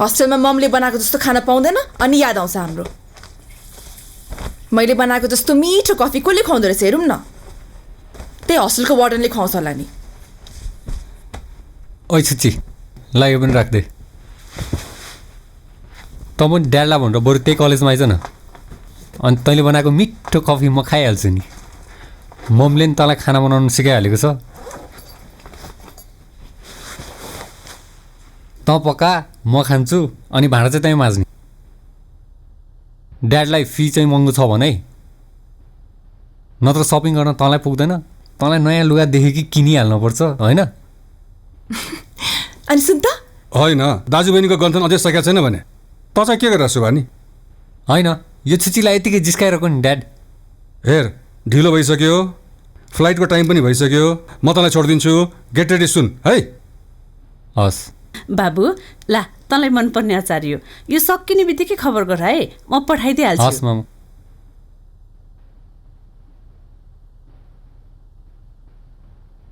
हस्टेलमा ममले बनाएको जस्तो खाना पाउँदैन अनि याद आउँछ हाम्रो मैले बनाएको जस्तो मिठो कफी कसले खुवाउँदो रहेछ हेरौँ न त्यही हस्टेलको वार्डनले खुवाउँछ होला नि ओइ छुच्ची ल यो पनि राख्दे त पनि ड्याडलाई भनेर बरु त्यही कलेजमा आइज न अनि तैँले बनाएको मिठो कफी म खाइहाल्छु नि ममले नि तँलाई खाना बनाउनु सिकाइहालेको छ तँ पका म खान्छु अनि भाँडा चाहिँ तैँ माझ्ने ड्याडलाई फी चाहिँ महँगो छ भने नत्र सपिङ गर्न तँलाई पुग्दैन तँलाई नयाँ लुगा देखे कि किनिहाल्नुपर्छ होइन अनि सुन त होइन दाजुबहिनीको गन्थन अझै सकेको छैन भने त चाहिँ के गरेर सुभानी होइन यो छिचीलाई यतिकै जिस्काइरहेको नि ड्याड हेर ढिलो भइसक्यो फ्लाइटको टाइम पनि भइसक्यो म तँलाई छोडिदिन्छु गेट रेडी सुन है हस् बाबु ला तँलाई मनपर्ने अचार यो सकिने बित्तिकै खबर गर है म पठाइदिइहाल्छु हस् मामु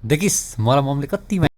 देखिस् मलाई ममले कति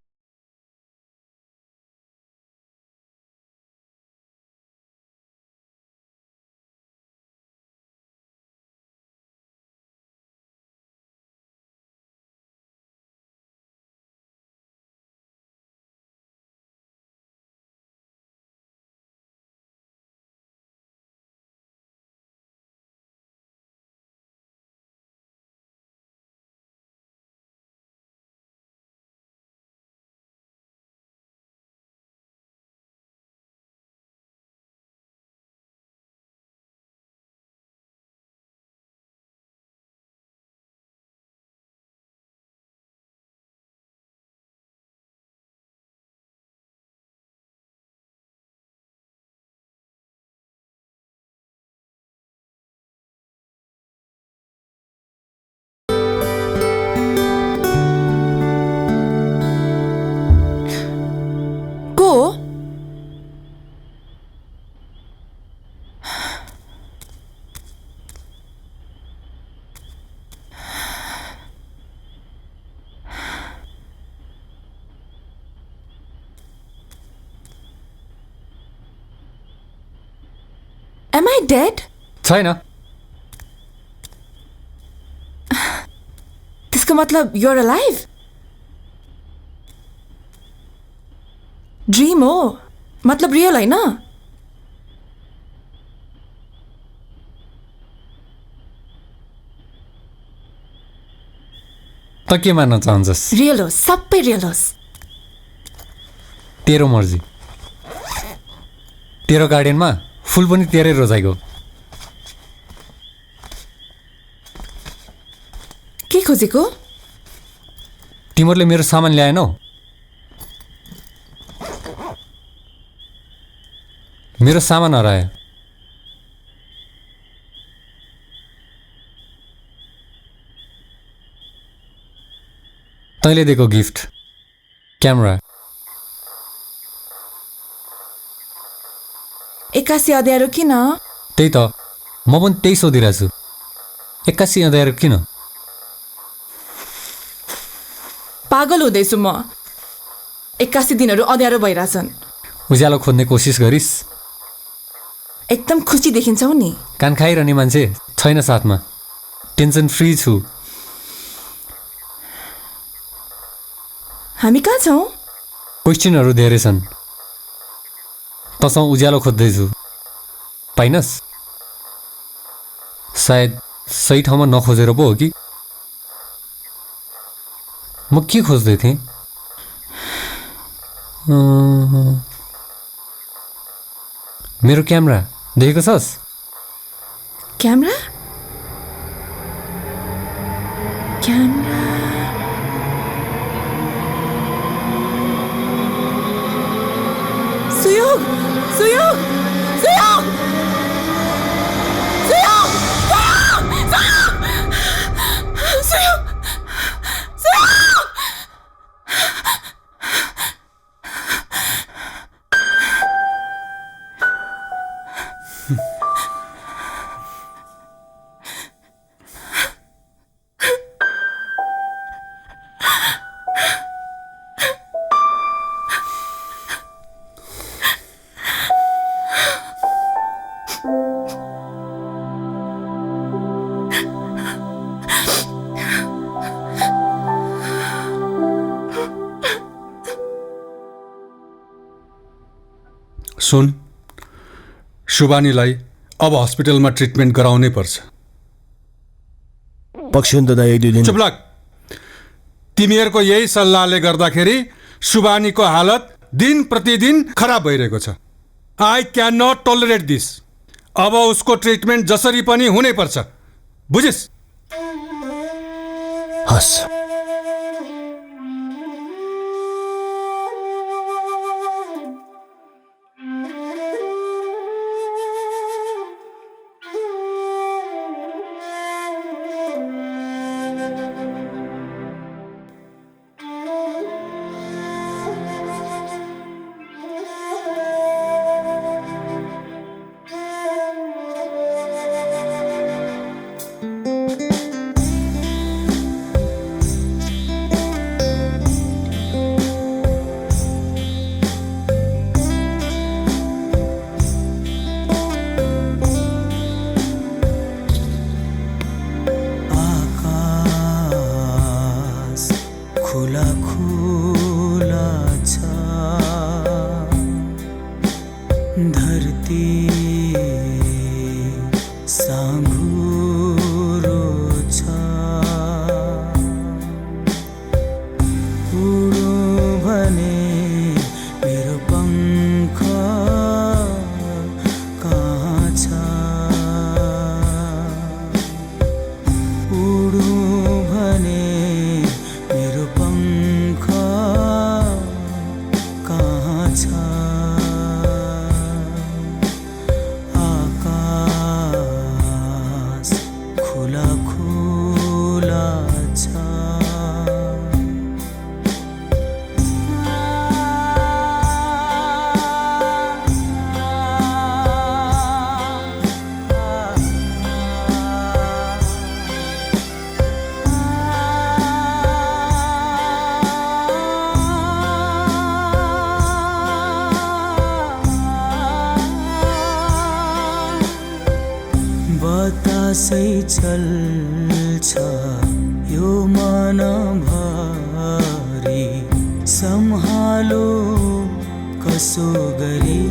Am I dead? छैन त्यसको मतलब you're alive? ड्रीम हो मतलब रियल होइन त के मान्न चाहन्छस्? रियल होस्, सबै रियल होस्। तेरो मर्जी। तेरो गार्डनमा फुल पनि तेरै रोजाइको। के खोजेको? तिमीहरूले मेरो सामान ल्याएनौ? मेरो सामान हरायो। तैँले दिएको गिफ्ट क्यामेरा। 81 अँध्यारो किन? त्यही त म पनि त्यही सोधिरहेको छु। 81 अँध्यारो किन? पागल हुँदैछु म। 81 दिनहरू अँध्यारो भइरहेछन्। उज्यालो खोज्ने कोसिस गरिस्? एकदम खुसी देखिन्छौ नि। कान खाइरहने मान्छे छैन साथमा। टेन्सन फ्री छु। हामी कहाँ छौँ? क्वेश्चनहरू धेरै छन्। तँसँग उज्यालो खोज्दैछु, पाइनस्? सायद सही ठाउँमा नखोजेर पो हो कि? म के खोज्दै थिएँ? मेरो क्यामेरा देखेको छस्? क्यामेरा? क्यामेरा सुयोग सुयोग सुयोग सुयोग सुयोग सुयोग। सुन, शुभानीलाई अब हस्पिटलमा ट्रिटमेन्ट गराउनै पर्छ। पक्ष नि त दाइ, 1-2 दिन। चुप लाग। तिमीहरूको यही सल्लाहले गर्दाखेरि शुभानीको हालत दिन प्रतिदिन खराब भइरहेको छ। I can not tolerate this. अब उसको ट्रिटमेन्ट जसरी पनि हुनै पर्छ, बुझिस्? हस्। बतासै चल्छ यो मनभरि, सम्हालो कसो गरी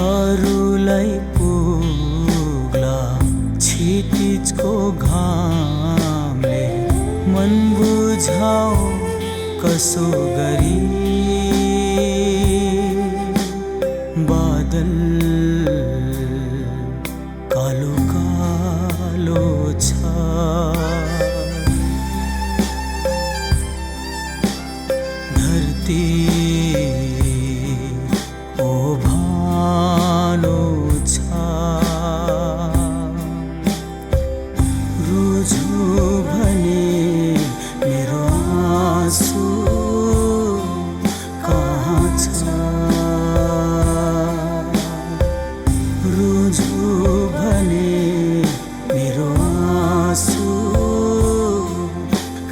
अरूलाई पुग्ला क्षितिजको घाम। कसो गरी बादल कालो कालो छ धरती ओभानो छ रोजु भने मेरो आँसु कहाँ छ रोजु भने मेरो आँसु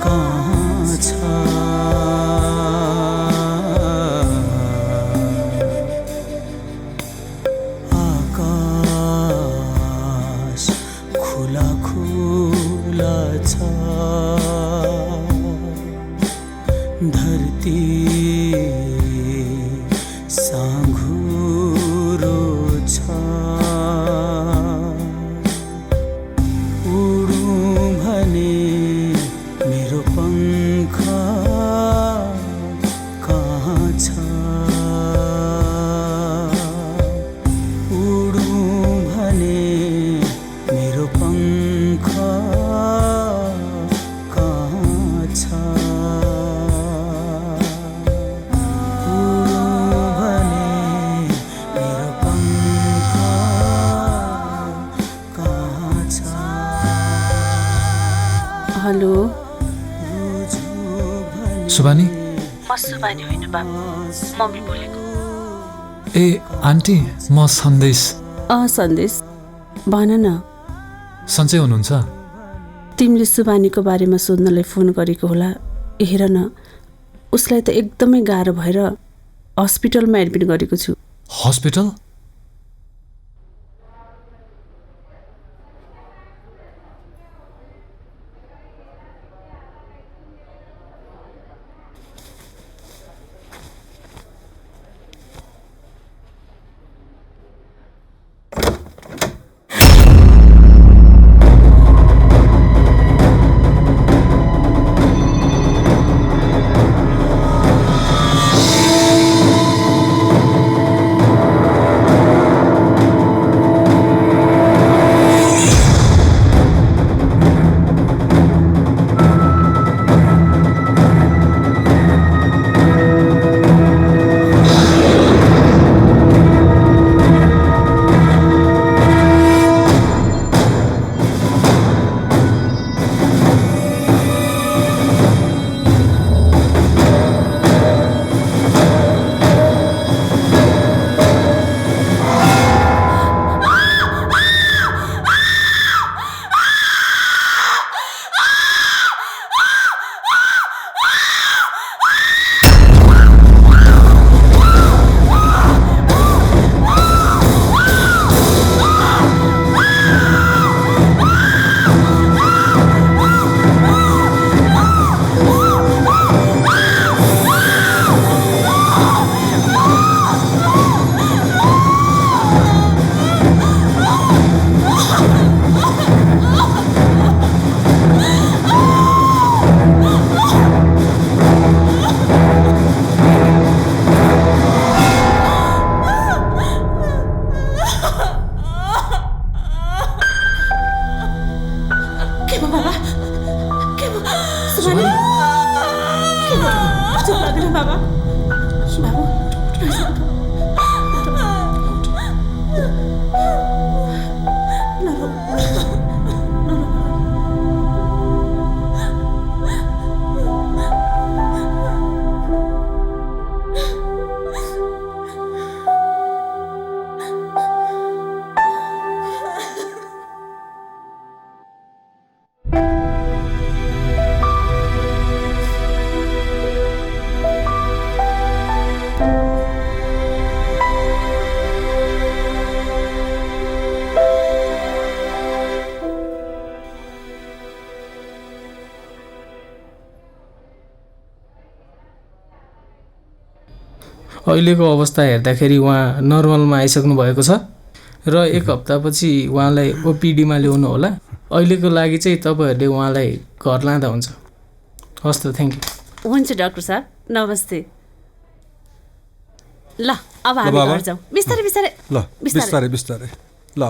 कहाँ छ आकाश खुला खुला छ धरती साँघुरो छ उडौँ भने मेरो पङ्ख कहाँ छ उडौँ भने मेरो पङ्ख कहाँ छ उडौँ भने मेरो पङ्ख कहाँ छ हेलो सुबानी म सुबानी होइन बाबु मम्मी बोलेको ए आन्टी म सन्देश सन्देश भन न सन्चै हुनुहुन्छ तिमीले सुबानीको बारेमा सोध्नलाई फोन गरेको होला हेर न उसलाई त एकदमै गाह्रो भएर हस्पिटलमा एडमिट गरेको छु हस्पिटल अहिलेको अवस्था हेर्दाखेरि उहाँ नर्मलमा आइसक्नु भएको छ र एक हप्तापछि उहाँलाई ओपिडीमा ल्याउनु होला। अहिलेको लागि चाहिँ तपाईँहरूले उहाँलाई घर लाँदा हुन्छ। हस् त, थ्याङ्क यू। हुन्छ डाक्टर साहब, नमस्ते। ल अब हामी बाबा। घर जाउँ। बिस्तारै बिस्तारै ल बिस्तारै बिस्तारै ल।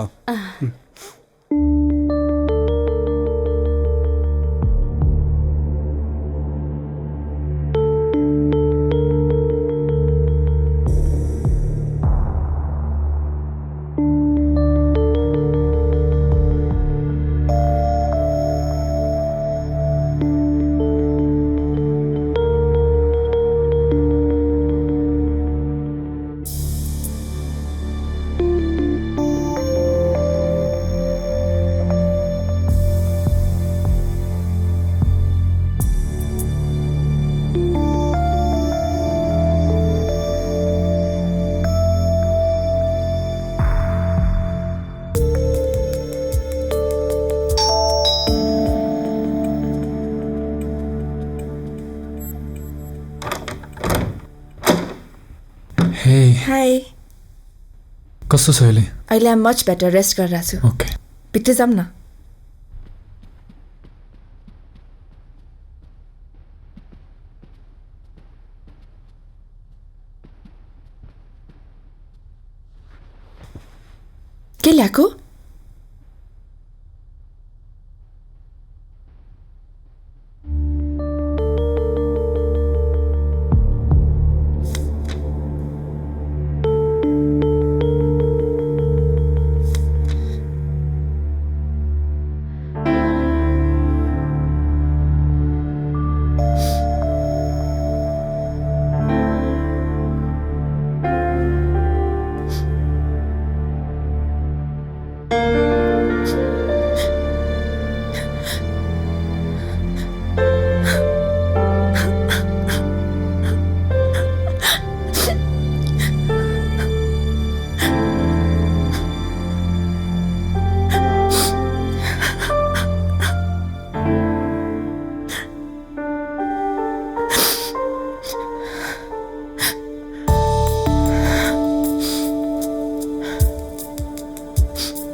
हाई, कस्तो छ अहिले? अहिले आम मच बेटर, रेस्ट गरिरहेको छु। ओके, भित्र जाऊँ न। के ल्याएको?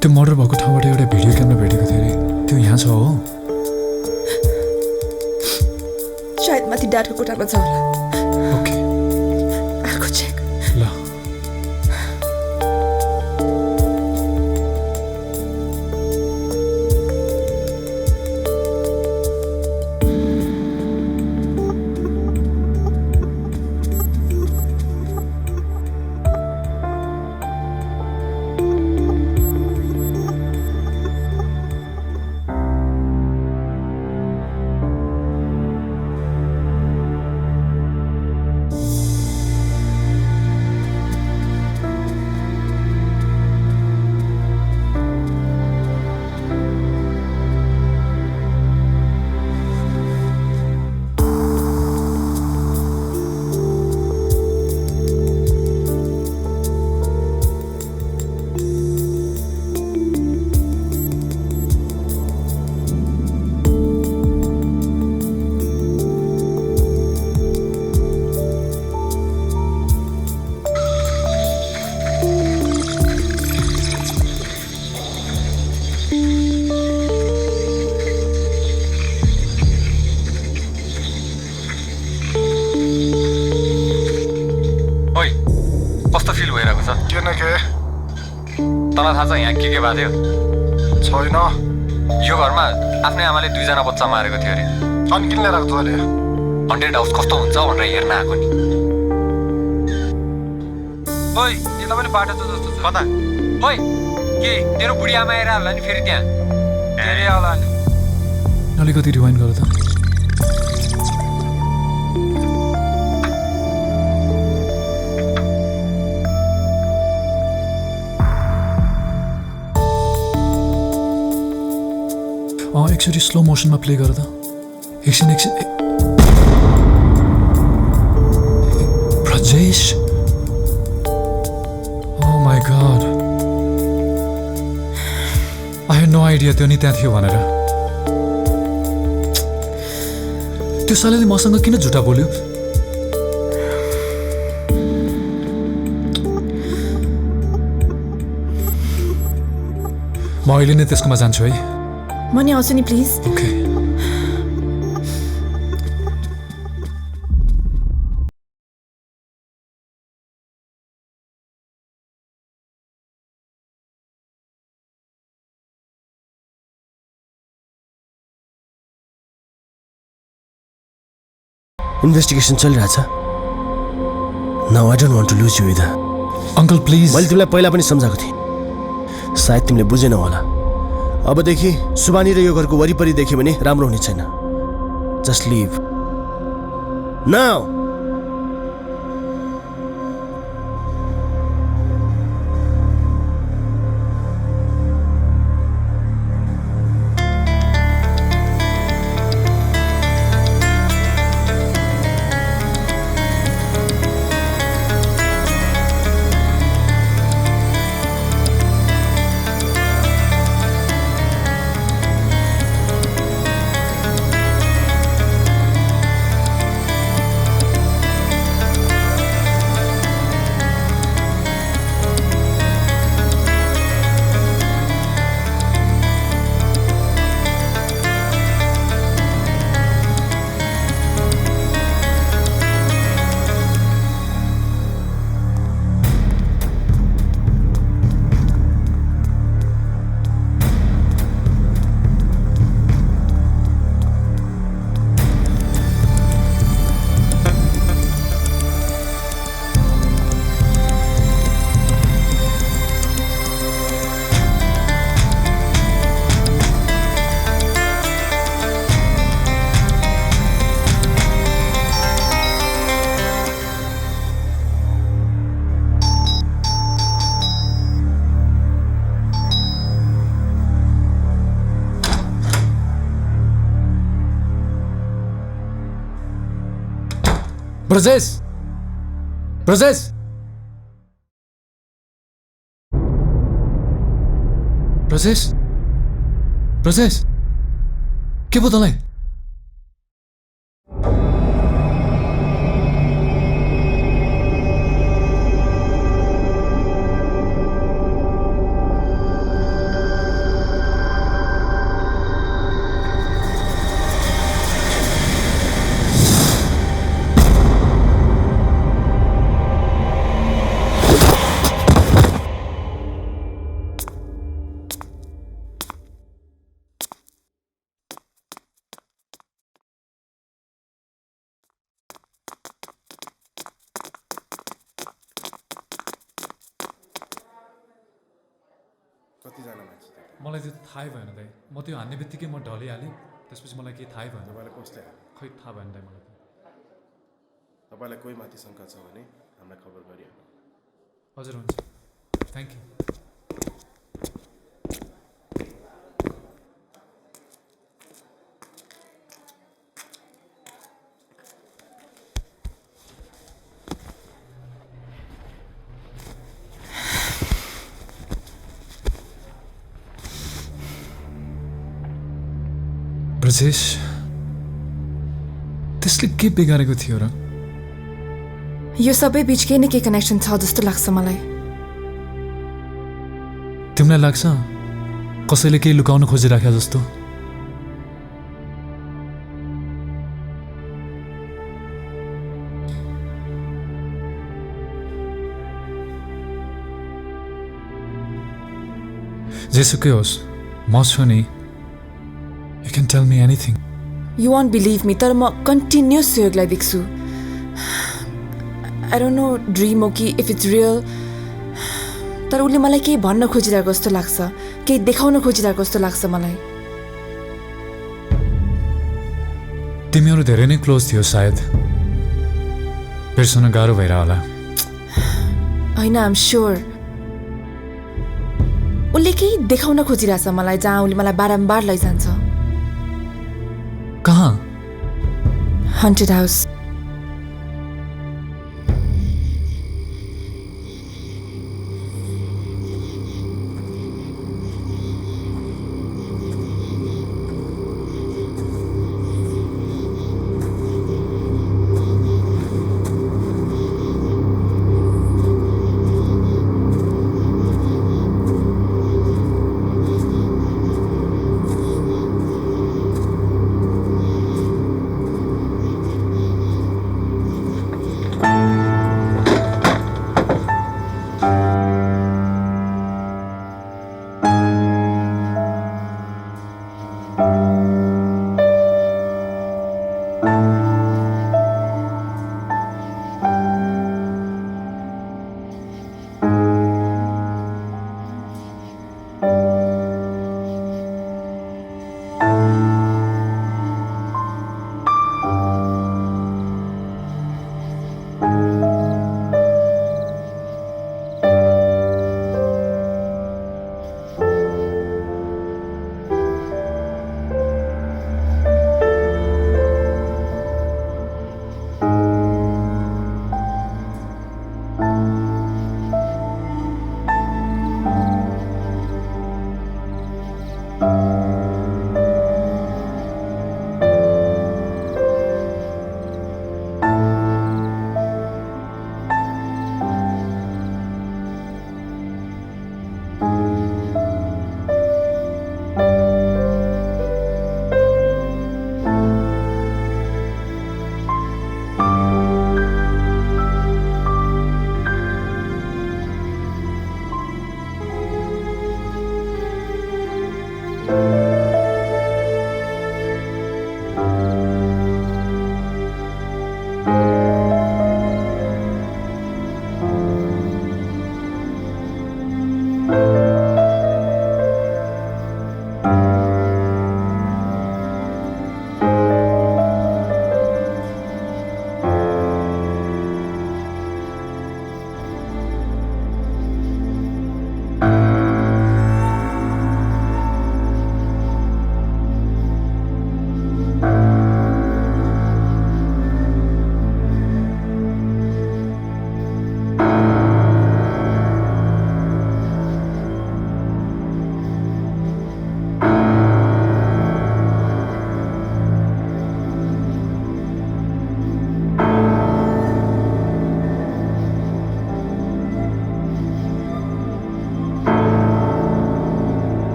त्यो मर्डर भएको ठाउँबाट एउटा भिडियो क्यामेरा भेटेको थियो अरे, त्यो यहाँ छ हो? सायद माथि डाटको कोठामा छ होला। ओके, अर्को चेक। ल तँलाई थाहा छ यहाँ के भएको थियो? छैन। यो घरमा आफ्नै आमाले 2जना बच्चा मारेको थियो अरे। अनि किन लिएर आएको तैँले? हन्टेड हाउस कस्तो हुन्छ भनेर हेर्न आएको नि। ओइ, यता पनि बाटो छ जस्तो छ। कता? ओइ, के तेरो बुढी आमा आएर होला नि फेरि त्यहाँ? फेरि आउला नि। अलिकति रिवाइन्ड गर त। एकचोटि स्लो मोसनमा प्ले गर त। एकछिन Brajesh, oh my god, I had no idea त्यो नि त्यहाँ थियो भनेर। त्यो सालेले मसँग किन झुटा बोल्यो? म अहिले नै त्यसकोमा जान्छु है। म नि आउँछु नि प्लिज। ओके। इन्भेस्टिगेसन चलिरहेछ now I don't want to lose you either uncle please मैले तिमीलाई पहिला पनि सम्झाएको थिएँ सायद तिमीले बुझेनौ होला अबदेखि सुबानी र यो घरको वरिपरि देख्यो भने राम्रो हुने छैन just leave now Brajesh Brajesh Brajesh Brajesh के भयो तँलाई मलाई त्यो थाहै भएन दाइ म त्यो हान्ने बित्तिकै म ढलिहालेँ त्यसपछि मलाई केही थाहै भएन तपाईँलाई कसले खै थाहा भएन दाइ मलाई तपाईँलाई कोही माथि शङ्का छ भने हामीलाई खबर गरिहाल्नु हजुर हुन्छ थ्याङ्क यू ब्रजेश त्यसले के बिगारेको थियो र यो सबै बिच केही न केही कनेक्सन छ जस्तो लाग्छ मलाई तिमीलाई लाग्छ कसैले केही लुकाउन खोजिराख्या जस्तो जेसुकै होस् म छु नि You can tell me anything. You won't believe me, तर म कन्टिन्युस सहयोगलाई देख्छु I don't know ड्रिम हो कि if it's real तर उसले मलाई केही भन्न खोजिरहेको जस्तो लाग्छ केही देखाउन खोजिरहेको जस्तो लाग्छ मलाई तिमीहरू धेरै नै क्लोज थियो सायद बिर्सन गाह्रो भएर होला होइन आइम स्योर उसले केही देखाउन खोजिरहेछ मलाई जहाँ उसले मलाई बारम्बार लैजान्छ कहाँ Haunted house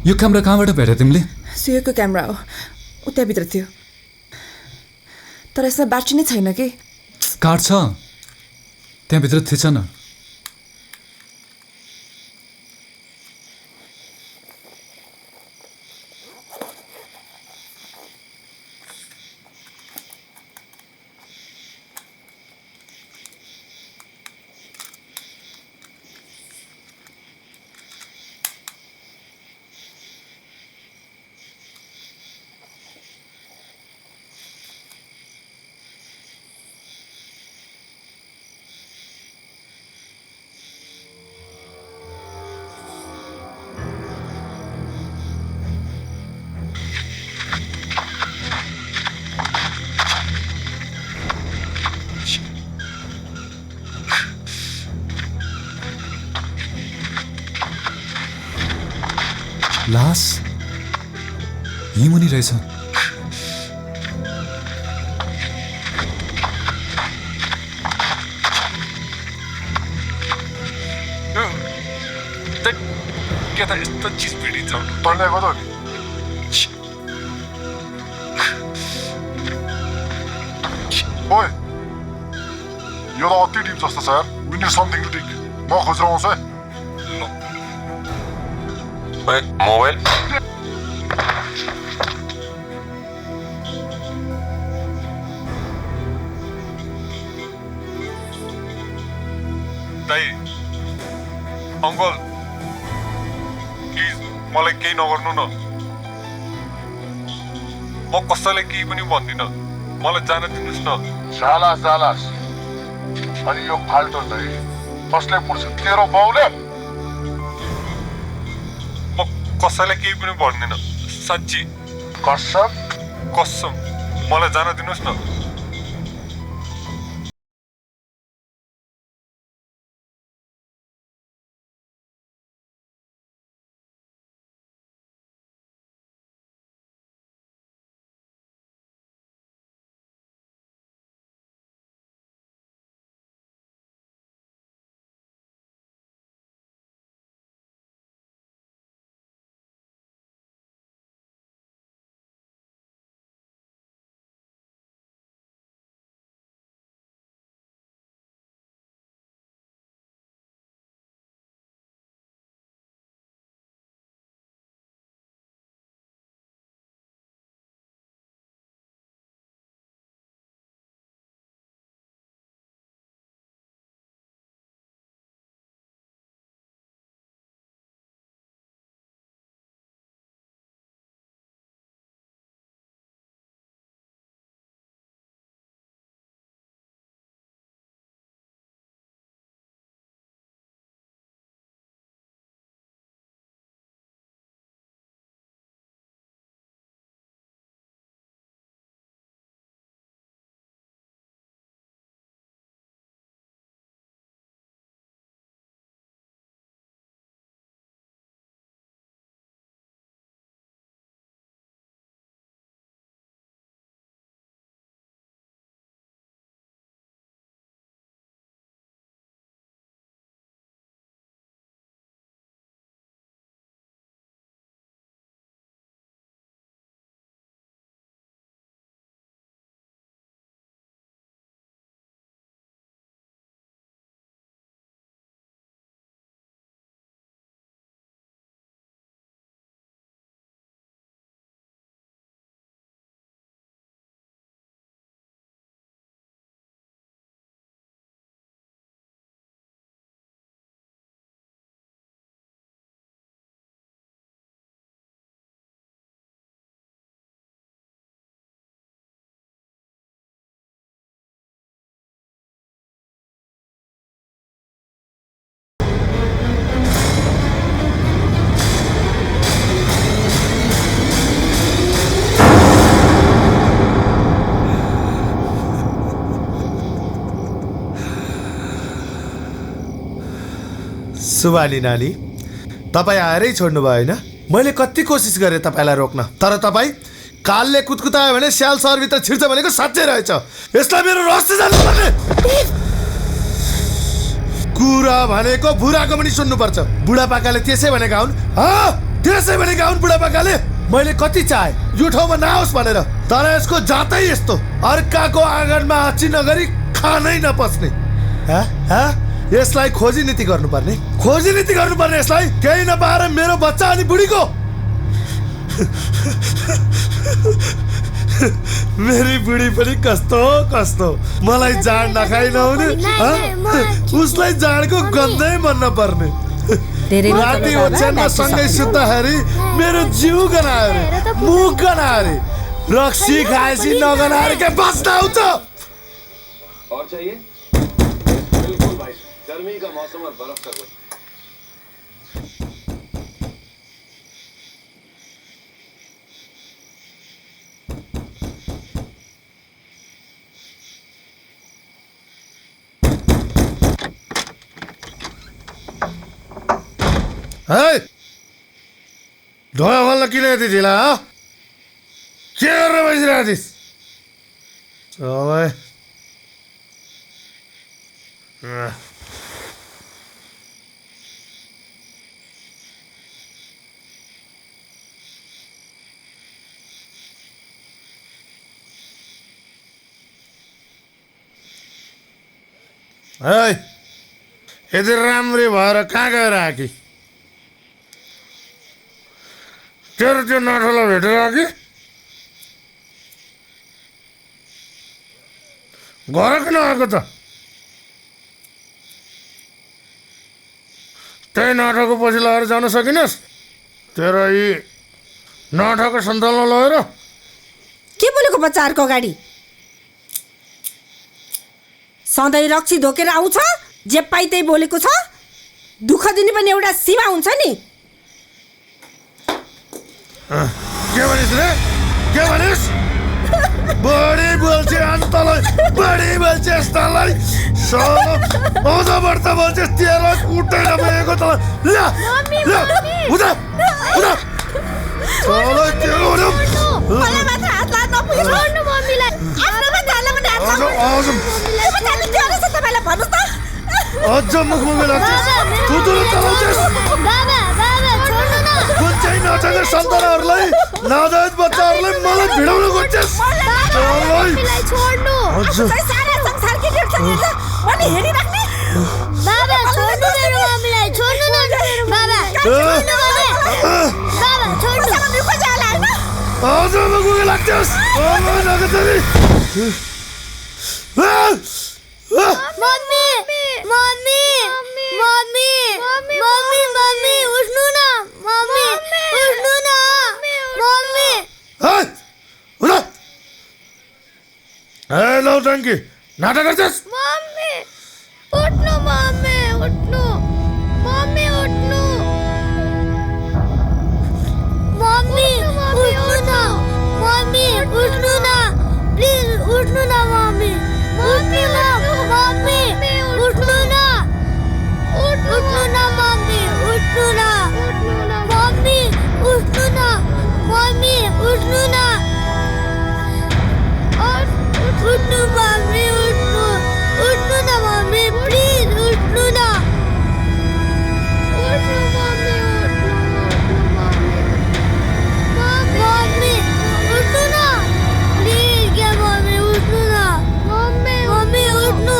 यो क्यामेरा कहाँबाट भेट्यो तिमीले? सुयोको क्यामेरा हो, ऊ त्यहाँभित्र थियो। तर यसमा ब्याट्री नै छैन कि। कार्ड छ त्यहाँभित्र थिएछ न। लास यही मुनि रहेछ। के त यस्तो चिज भिडिन्छ तँलाई कता हो ओए यो त अति डिप जस्तो छ यार। We need something to take. म खोजेर आउँछु है। ओए मोबाइल दाइ अङ्कल प्लिज मलाई केही नगर्नु न। म कसैलाई केही पनि भन्दिनँ, मलाई जान दिनुहोस् न। जालास अनि यो फाल्टो दाइ कसले पुर्छ तेरो बाउले? म कसैलाई केही पनि भन्दिनँ साँच्ची। कसम मलाई जान दिनुहोस् न। सुबानी नानी तपाईँ आएरै छोड्नुभयो होइन? मैले कति कोसिस गरेँ तपाईँलाई रोक्न, तर तपाईँ कालले कुतकुतायो भने स्याल सहरभित्र छिर्छ भनेको साँच्चै रहेछ। यसलाई मेरो रहस्य जान्नुपर्ने। कुरा भनेको बुढाको पनि सुन्नुपर्छ। बुढापाकाले त्यसै भनेका हुन्। त्यसै भने गाउन बुढापाकाले मैले कति चाहे यो ठाउँमा नआओस् भनेर, तर यसको जातै यस्तो, अर्काको आँगनमा आँची नगरी खानै नपस्ने। यसलाई खोजी नीति गर्नुपर्ने, यसलाई केही नपाएर मेरो बच्चा अनि बुढीको। मेरी बुढी पनि कस्तो मलाई जाड नखाइ नहुने, उसलाई जाडको गन्धै मन नपर्ने। राति ओछ्यानमा सँगै सुत्दाखेरि मेरो जिउ गनायो रे, मुख गनायो रे, रक्सी खाएपछि नगनाएर के बस्न आउँछ? और चाहिए? बिल्कुल भाई, गर्मी का मौसम और बर्फ का कुछ। ढोका खोल्न किन यति ढिला? के गरेर बसिरहेको थिइस्? यति राम्री भएर कहाँ गएर आएकी? तेरो त्यो नाठोलाई भेटेर आएकी? घर किन आएको त? त्यही नाटकको पछि लगाएर जान सकिनस्? तेरो यी नाटकको सन्तानलाई लगेर के बोलेको बच्चाहरूको अगाडि? सधैँ रक्सी धोकेर आउँछ, जे पाइ त्यही बोलेको छ। दुःख दिने पनि एउटा सीमा हुन्छ नि। के भनिस् रे? के भनिस्? बढी बोल्छ अन्तलाई, बढी बोल्छ यस्तालाई। आउँछ बढ्ता बोल्छ तेरो कुटै नभएको त। ल ल उता उता चलो त्यो मलाई मात्र हात लाग्न नपुग्यो। छोड्नु मम्मीलाई। आफ्नो माथि पनि हात लाग्नु। त्यो माथि त्यो रहेछ तपाईलाई भन्नुस् त। अझ मुखमुखी लाग्छ। तुतुरो चलाउँछस्। बाबा बाबा छोड्नु न। कुन चाहिँ नचाहिने सन्तानहरूलाई, नाजायज बच्चाहरूलाई मलाई भिडाउन खोज्छस्? मम्मीलाई छोड्नु। चाहिँ सारा संसार के देख्छ नि त? अनि हेरिराख्ने। बाबा छोड्नु मेरो मम्मीलाई। छोड्नु न बाबा। छोड्नु बाबा छोड्नु। सामान दुखो जाला हैन? अझ मुखमुखी लाग्छस्। नगतरी mummy mummy mummy mummy mummy उठ्नु न। मम्मी उठ्नु न। मम्मी ए नौटङ्की नाटक गर्छस्? मम्मी उठ्नु। मम्मी उठ्नु। मम्मी उठ्नु। मम्मी उठ्नु न। मम्मी उठ्नु न। प्लिज उठ्नु न मम्मी। उठ्नु न मम्मी। उठ्नु न। उठ्नु न मम्मी। उठ्नु न। मम्मी उठ्नु न। मम्मी उठ्नु न। उठ्नु मम्मी उठ्नु। उठ्नु न मम्मी प्लिज उठ्नु न। उठ्नु मम्मी मम्मी उठ्नु न प्लिज। क्या मम्मी उठ्नु न। मम्मी उठ्नु।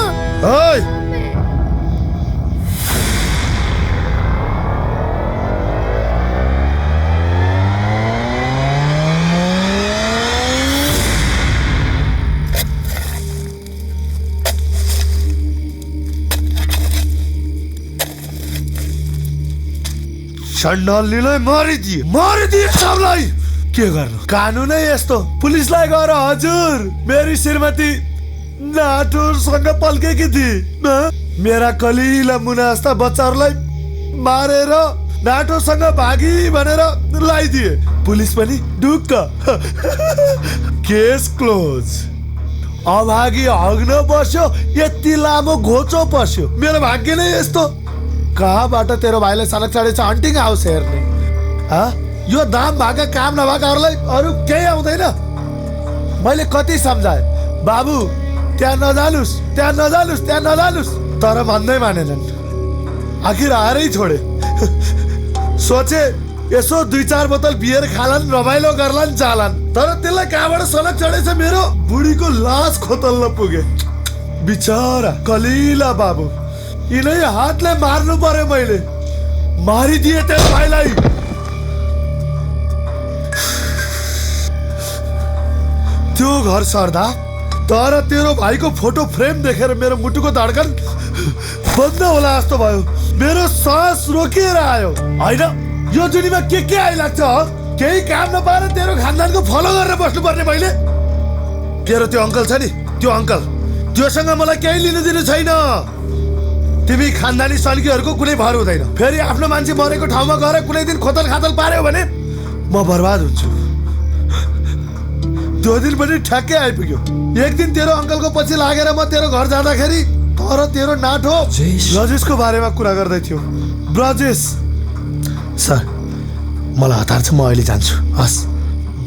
चण्डलीलाई मारिदिए सबलाई। के गर्नु? कानुनै यस्तो। पुलिसलाई गएर हजुर मेरी श्रीमती नाटोसँग पल्केकी थिए, मेरा कलिला मुना जस्ता बच्चाहरूलाई मारेर नाटोसँग भागी भनेर लगाइदिए। पुलिस पनि ढुक्क। Case close. अभागी हग्न बस्यो, यति लामो घोचो पस्यो। मेरो भाग्य नै यस्तो। कहाँबाट तेरो भाइलाई सनक चढेछ हन्टिङ हाउस हेर्ने? यो दाम भएका काम नभएकाहरूलाई अरू केही आउँदैन। मैले कति सम्झाएँ, बाबु त्यहाँ नजानुस्, त्यहाँ नजानुस्, त्यहाँ नजानुस्, तर भन्दै मानेनन्। आखिर हारै छोडे। सोचे यसो 2-4 बोतल बियर खालान् रमाइलो गर्लान् जालान् तर त्यसलाई कहाँबाट सलक चढेछ मेरो बुढीको लास खोतल्न पुगे बिचारा कलिला बाबु यिनै हातले मार्नु पर्यो मैले मारिदिए त्यो भाइलाई त्यो घर सर्दा तर तेरो भाइको फोटो फ्रेम देखेर मेरो मुटुको धड्कन बन्द होला जस्तो भयो मेरो सास रोकिएर आयो हैन यो दुनियाँमा के आइलाग्छ केही काम नपाएर तेरो खानदानको फलो गरेर बस्नुपर्ने मैले तेरो त्यो अङ्कल छ नि त्यो अङ्कल त्योसँग मलाई केही लिनु दिनु छैन तिमी खानदानी सल्कीहरूको कुनै भर हुँदैन फेरि आफ्नो मान्छे मरेको ठाउँमा गएर कुनै दिन खोतल खातल पार्यो भने म बर्बाद हुन्छु त्यो दिन पनि ठ्याक्कै आइपुग्यो एक दिन तेरो अङ्कलको पछि लागेर म तेरो घर जाँदाखेरि तर तेरो नाठो ब्रजेशको बारेमा कुरा गर्दै थियो ब्रजेश सर मलाई हतार छ म अहिले जान्छु हस्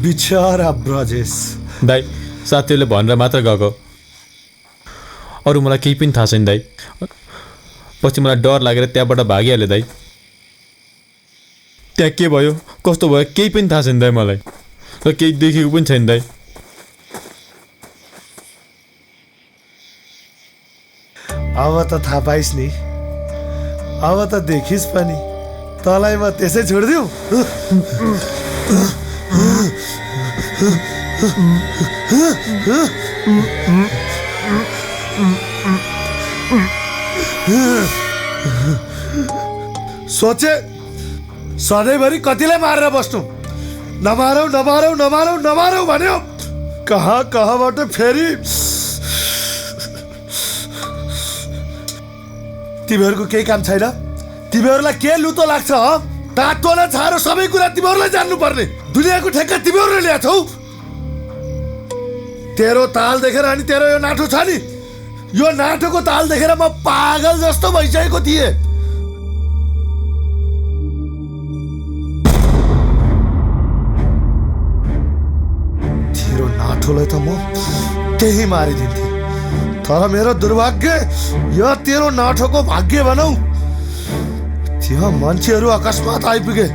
बिचारा ब्रजेश दाइ साथीहरूले भनेर मात्र गएको अरू मलाई केही पनि थाहा छैन दाइ पछि मलाई डर लागेर त्यहाँबाट भागिहाल्यो दाइ त्यहाँ के भयो कस्तो भयो केही पनि थाहा छैन दाइ मलाई र केही देखेको पनि छैन दाइ अब त थाहा पाइस् नि अब त देखिस् पनि तँलाई म त्यसै छोडिदिउँ सोचे सधैँभरि कतिलाई मारेर बस्नु नमारौ नमारौ नमारौ नमारौ भन्यो कहाँबाट फेरि तिमीहरूको केही काम छैन तिमीहरूलाई के लुतो लाग्छ तातो न छारो सबै कुरा तिमीहरूलाई जान्नु पर्ने दुनियाँको ठेक्का तिमीहरूले ल्याछौ तेरो ताल देखेर अनि तेरो यो नाठो छ नि यो नाठोको ताल देखेर म पागल जस्तो भइसकेको थिएँ तेरो नाठोलाई त म त्यही मारिदिन्थे तर मेरो दुर्भाग्य यो तेरो नाठोको भाग्य भनौ त्यहाँ मान्छेहरू अकस्मात आइपुगे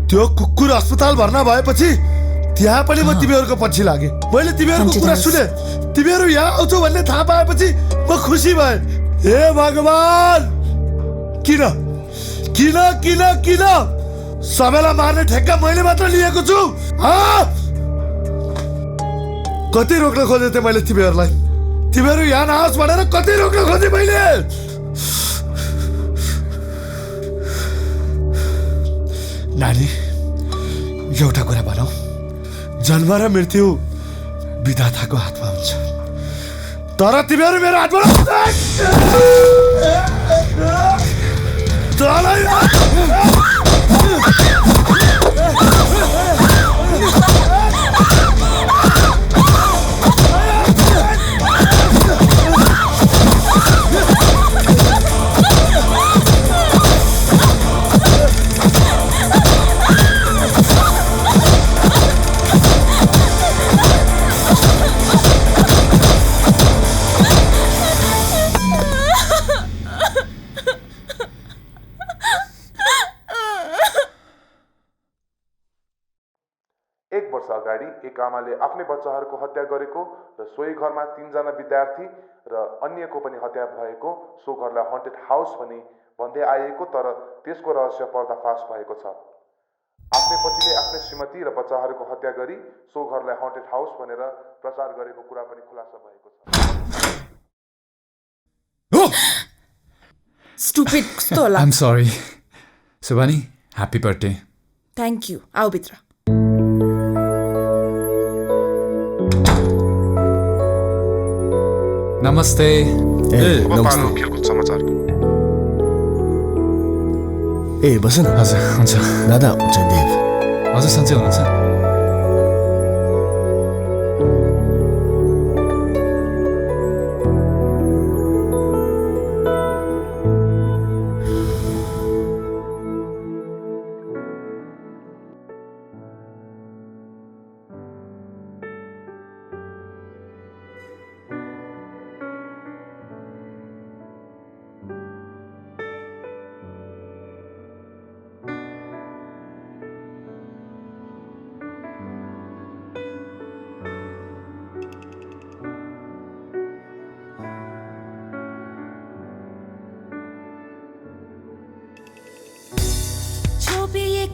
त्यो कुकुर अस्पताल भर्ना भएपछि त्यहाँ पनि म तिमीहरूको पछि लागे मैले तिमीहरूको कुरा सुने तिमीहरू यहाँ आउँछौ भन्ने थाहा पाएपछि म खुसी भएँ हे भगवान किन किन किन किन सबैलाई मार्ने ठेक्का मैले मात्र लिएको छु कति रोक्न खोजे थिएँ मैले तिमीहरूलाई तिमीहरू यहाँ नआओस् भनेर कति रोक्न खोजेँ मैले नानी एउटा कुरा भनौ जन्म र मृत्यु विधाताको हातमा हुन्छ तर तिमीहरू मेरो हातमा एक आमाले आफ्नै बच्चाहरूको हत्या गरेको र सोही घरमा 3 जना विद्यार्थी र अन्यको पनि हत्या भएको सो घरलाई हन्टेड हाउस भनी भन्दै आएको तर त्यसको रहस्य पर्दाफास भएको छ आफ्नै पतिले आफ्नै श्रीमती र बच्चाहरूको हत्या गरी सो घरलाई हन्टेड हाउस भनेर प्रचार गरेको कुरा पनि खुलासा भएको छ स्टुपिड कस्तो होला I am sorry Subani happy birthday thank you आऊ भित्र नमस्ते नमस्ते खेलकुद समाचार ए बस न हजुर हुन्छ दादा हुन्छ देव हजुर सन्चै हुनुहुन्छ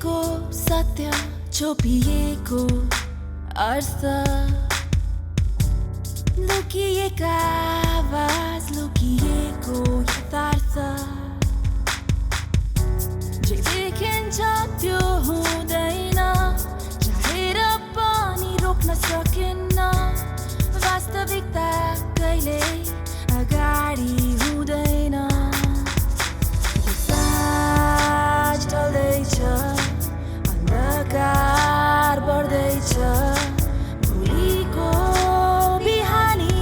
लुकिएको सत्य छोपिएको अर्थ लुकिएका आवाज लुकिएको यथार्थ जे देखिन्छ त्यो हुँदैन चाहेर पनि रोक्न सकिन्न वास्तविकता कहिले अगाडि हुँदैन साँझ ढल्दैछ अन्धकार बढ्दैछ भोलिको बिहानी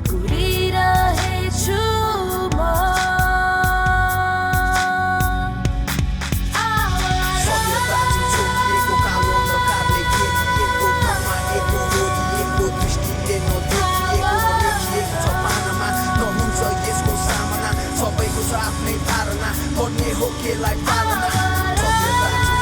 कुरिरहेछु म आफ्नै धारणा गर्ने हो केलाई पालना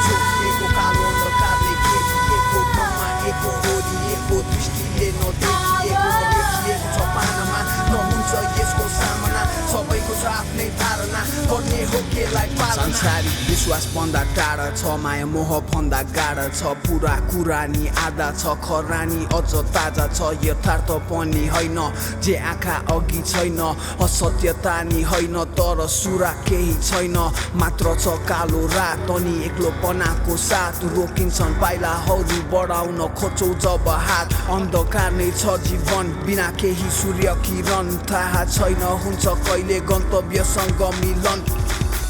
छोपिएको कालो अन्धकारले घेरिएको कमाएको होरिएको दृष्टिले नदेखिएको नदेखिएको छ पानामा नहुन्छ यसको सामना सबैको छ आफ्नै धारणा गर्ने हो केलाई पालना संसारिक विश्वास भन्दा टाढा छ माया मोह भन्दा गाढा छ पुरा कुरानी आधा छ खरानी अझ ताजा छ यथार्थ पनि होइन जे आँखा अघि छैन असत्यता नि होइन तर सुरा केही छैन मात्र छ कालो रात अनि एक्लोपनाको साथ रोकिन्छन् पाइलाहरू बढाउन खोज्छौ जब हात अन्धकार नै छ जीवन बिना केही सूर्य किरण थाहा छैन हुन्छ कहिले गन्तव्यसँग मिलन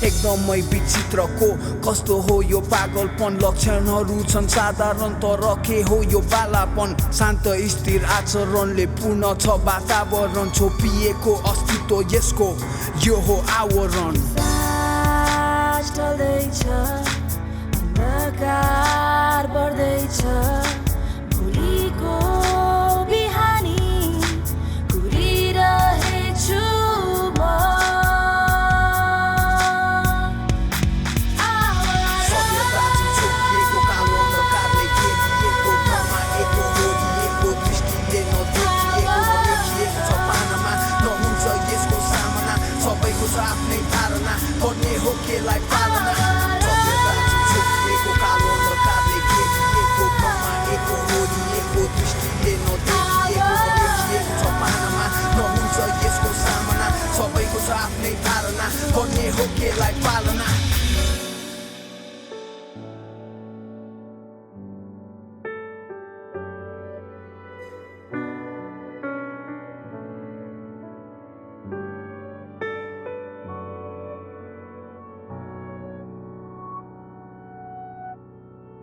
एकदमै विचित्रको कस्तो हो यो पागलपन लक्षणहरू छन् साधारण तर के हो यो बालापन शान्त स्थिर आचरणले पूर्ण छ वातावरण छोपिएको अस्तित्व यसको यो हो आवरण साँझ ढल्दैछ अन्धकार बढ्दैछ भोलिको बिहानी कुरिरहेछु म आफ्नै धारणा गर्ने हो केलाई पालना छोपिएको कालो अन्धकारले घेरिएको कमाएको होरिएको दृष्टिले नदेखिएको नदेखिएको छ पानामा नहुन्छ यसको सामना सबैको छ आफ्नै धारणा गर्ने हो